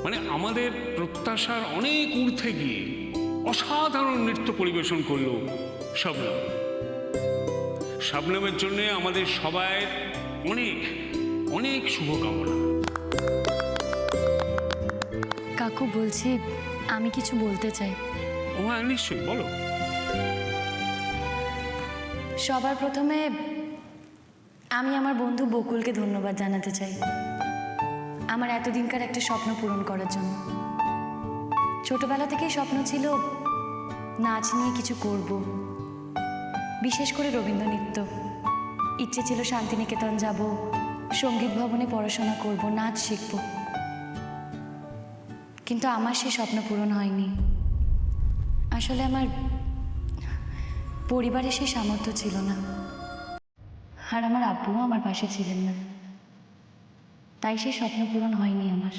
মানে আমাদের প্রত্যাশার অনেক ঊর্ধ্বে গিয়ে অসাধারণ নৃত্য পরিবেশন করলো শবনম। শবনমের জন্য আমাদের সবাই অনেক অনেক শুভকামনা। কাকু বলছি, আমি কিছু বলতে চাই। ও হ্যাঁ, নিশ্চয়ই বলো। সবার প্রথমে আমি আমার বন্ধু বকুলকে ধন্যবাদ জানাতে চাই আমার এতদিনকার একটা স্বপ্ন পূরণ করার জন্য। ছোটবেলা থেকেই স্বপ্ন ছিল নাচ নিয়ে কিছু করব, বিশেষ করে রবীন্দ্র নৃত্য। ইচ্ছে ছিল শান্তিনিকেতন যাব, সঙ্গীত ভবনে পড়াশোনা করব, নাচ শিখব। কিন্তু আমার সেই স্বপ্ন পূরণ হয়নি। আসলে আমার পরিবারে সেই সামর্থ্য ছিল না, আর আমার আব্বুও আমার পাশে ছিলেন না, তাই সেই স্বপ্ন পূরণ হয়নি আমার।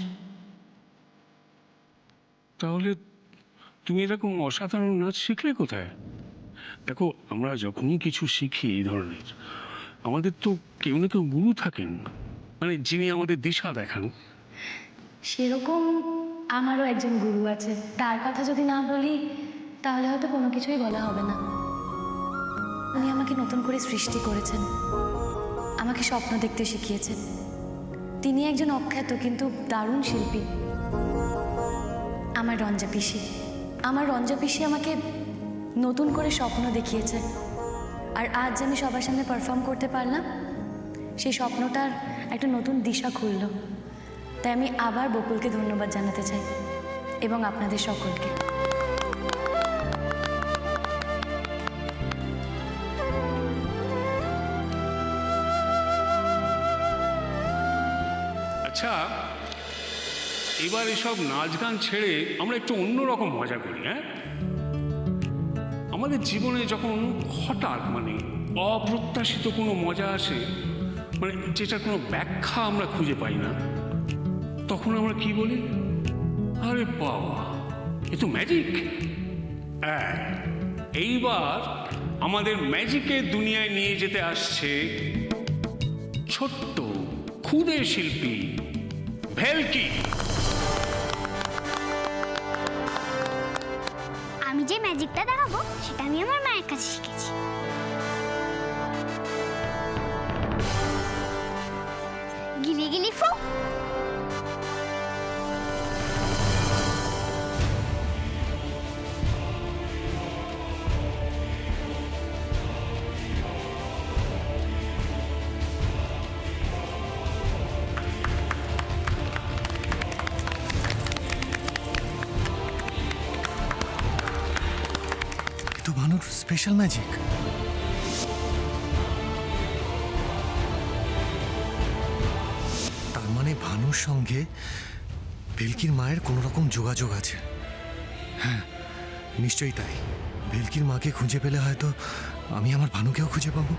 তাহলে তুমি এরকম অসাধারণ নাচ শিখলে কোথায়? দেখো, আমরা যখনই কিছু শিখি এই ধরনের, আমাদের তো কেউ না কেউ গুরু থাকেন, মানে যিনি আমাদের দিশা দেখান। সেরকম আমারও একজন গুরু আছে, তার কথা যদি না বলি তাহলে হয়তো কোনো কিছুই বলা হবে না। উনি আমাকে নতুন করে সৃষ্টি করেছেন, আমাকে স্বপ্ন দেখতে শিখিয়েছেন। তিনি একজন অখ্যাত কিন্তু দারুণ শিল্পী, আমার রঞ্জা পিসি। আমার রঞ্জা পিসি আমাকে নতুন করে স্বপ্ন দেখিয়েছে, আর আজ আমি সবার সামনে পারফর্ম করতে পারলাম, সেই স্বপ্নটার একটা নতুন দিশা খুলল। তাই আমি আবার বকুলকে ধন্যবাদ জানাতে চাই এবং আপনাদের সকলকে। আচ্ছা, এবার এসব নাচ গান ছেড়ে আমরা একটু অন্যরকম মজা করি। হ্যাঁ, আমাদের জীবনে যখন হঠাৎ মানে অপ্রত্যাশিত কোনো মজা আসে, মানে যেটার কোনো ব্যাখ্যা আমরা খুঁজে পাই না, তখন আমরা কি বলি? আরে বাবা, এ তো ম্যাজিক। হ্যাঁ, এইবার আমাদের ম্যাজিকের দুনিয়ায় নিয়ে যেতে আসছে ছোট্ট ক্ষুদে শিল্পী ভেলকি। আমি যে ম্যাজিকটা দেখাবো সেটা আমি আমার মায়ের কাছে শিখেছি। গিলি গিলি ফু। তো ভানুর স্পেশাল ম্যাজিক। তার মানে ভানুর সঙ্গে ভেলকির মায়ের কোনো রকম যোগাযোগ আছে। হ্যাঁ, নিশ্চয়ই তাই। ভেলকির মাকে খুঁজে পেলে হয়তো আমি আমার ভানুকেও খুঁজে পাবো।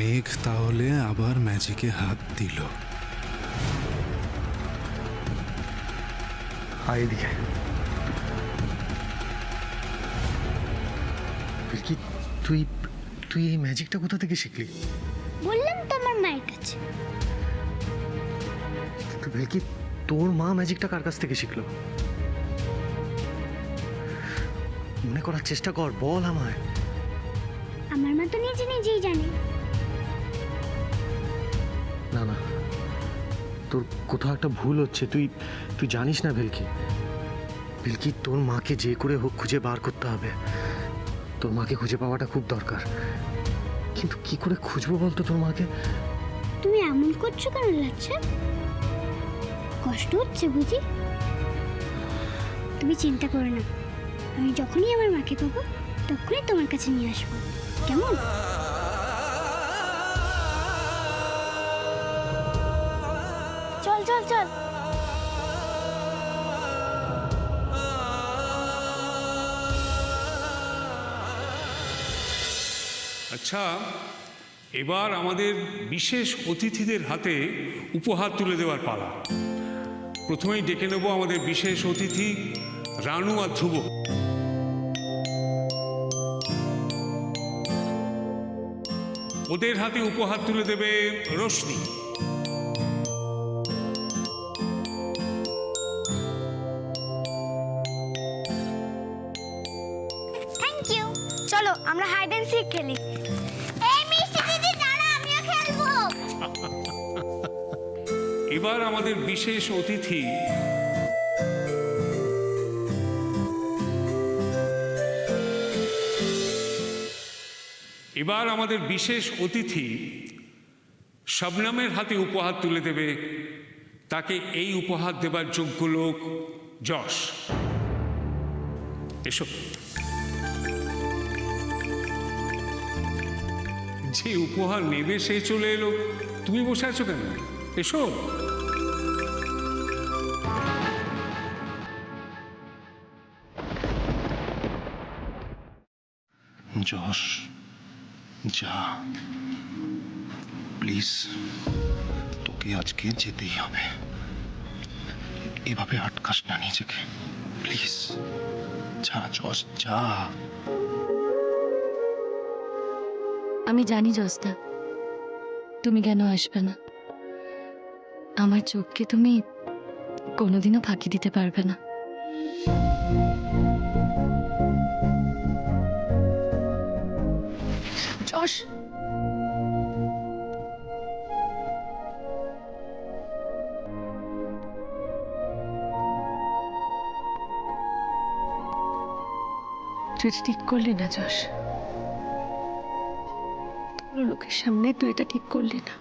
মেঘ তাহলে আবার ম্যাজিকে হাত দিল। আয় এদিকে। কি তুই তুই এই ম্যাজিকটা কোথা থেকে শিখলি? বললাম তো আমার মায়ের কাছে। তো কি তোর মা ম্যাজিকটা কার কাছ থেকে শিখলো? মনে করার চেষ্টা কর, বল আমায়। আমার মা তো নিজেই জানে। না না, তোর কোথাও একটা ভুল হচ্ছে। তুই তুই জানিস না ভেলকি, ভেলকি তোর মাকে যে করে হোক খুঁজে বার করতে হবে। তোর মাকে খুঁজে পাওয়াটা খুব দরকার, কিন্তু কি করে খুঁজবো বলতো তোর মাকে? তুমি এমন করছো কেন লাচ্ছা? কষ্ট হচ্ছে বুঝি? তুমি চিন্তা করো না, আমি যখনই আমার মাকে পাবো তখনই তোমার কাছে নিয়ে আসবো, কেমন? চল চল চল। আচ্ছা, এবার আমাদের বিশেষ অতিথিদের হাতে উপহার তুলে দেওয়ার পালা। প্রথমেই ডেকে নেব আমাদের বিশেষ অতিথি রানু আর ধ্রুব। ওদের হাতে উপহার তুলে দেবে রোশনি। Thank you. চলো আমরা হাইড অ্যান্ড সিক খেলি। এই মিষ্টি দিদি দাঁড়া, আমিও খেলবো। এবার আমাদের বিশেষ অতিথি শবনমের হাতে উপহার তুলে দেবে। তাকে এই উপহার দেবার যোগ্য লোক যশ। এসো। যে উপহার নেবে সে চলে এলো, তুমি বসে আছো কেন? এসো। যশ, যা প্লিজ, তোকে আজকে যেতেই হবে। এভাবে আটকাস না নিজেকে, প্লিজ যা যশ, যা। আমি জানি জস্তা, তুমি কেন আসবে না। আমার চোখকে তুমি কোনোদিনও ফাঁকি দিতে পারবে না। যশ, তুই এটা ঠিক করলি না যশ। তোর লোকের সামনে তুই এটা ঠিক করলি না।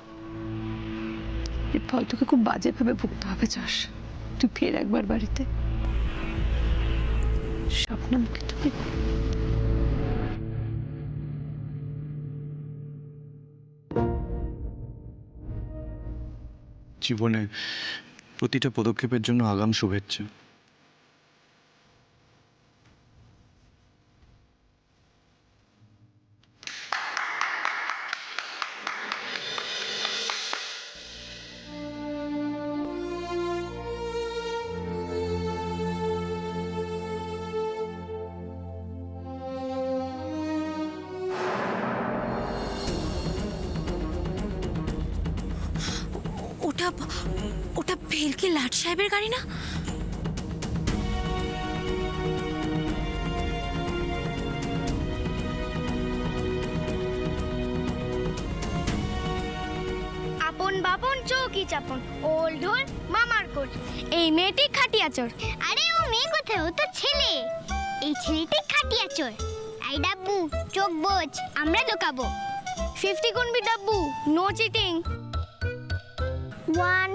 এর ফল তোকে খুব বাজেভাবে ভুগতে হবে যশ। তুই ফের একবার বাড়িতে। স্বপ্নমকে তুমি জীবনে প্রতিটা পদক্ষেপের জন্য আগাম শুভেচ্ছা। ওটা ওটা ভেলকি লাট সাহেবের গাড়ি না? আপন বাপন চৌকি চাপন, ওল ঢোল মামার কোট, এই মেয়েটি খাটিয়া চোর। আরে ও মেয়ে কোথায়, ও তো ছেলে। এই ছেলেটি খাটিয়া চোর। এই ডাব্বু চোখ বোঝ, আমরা লুকাবো। 50 গুনবি ডাব্বু, নো চিটিং। 1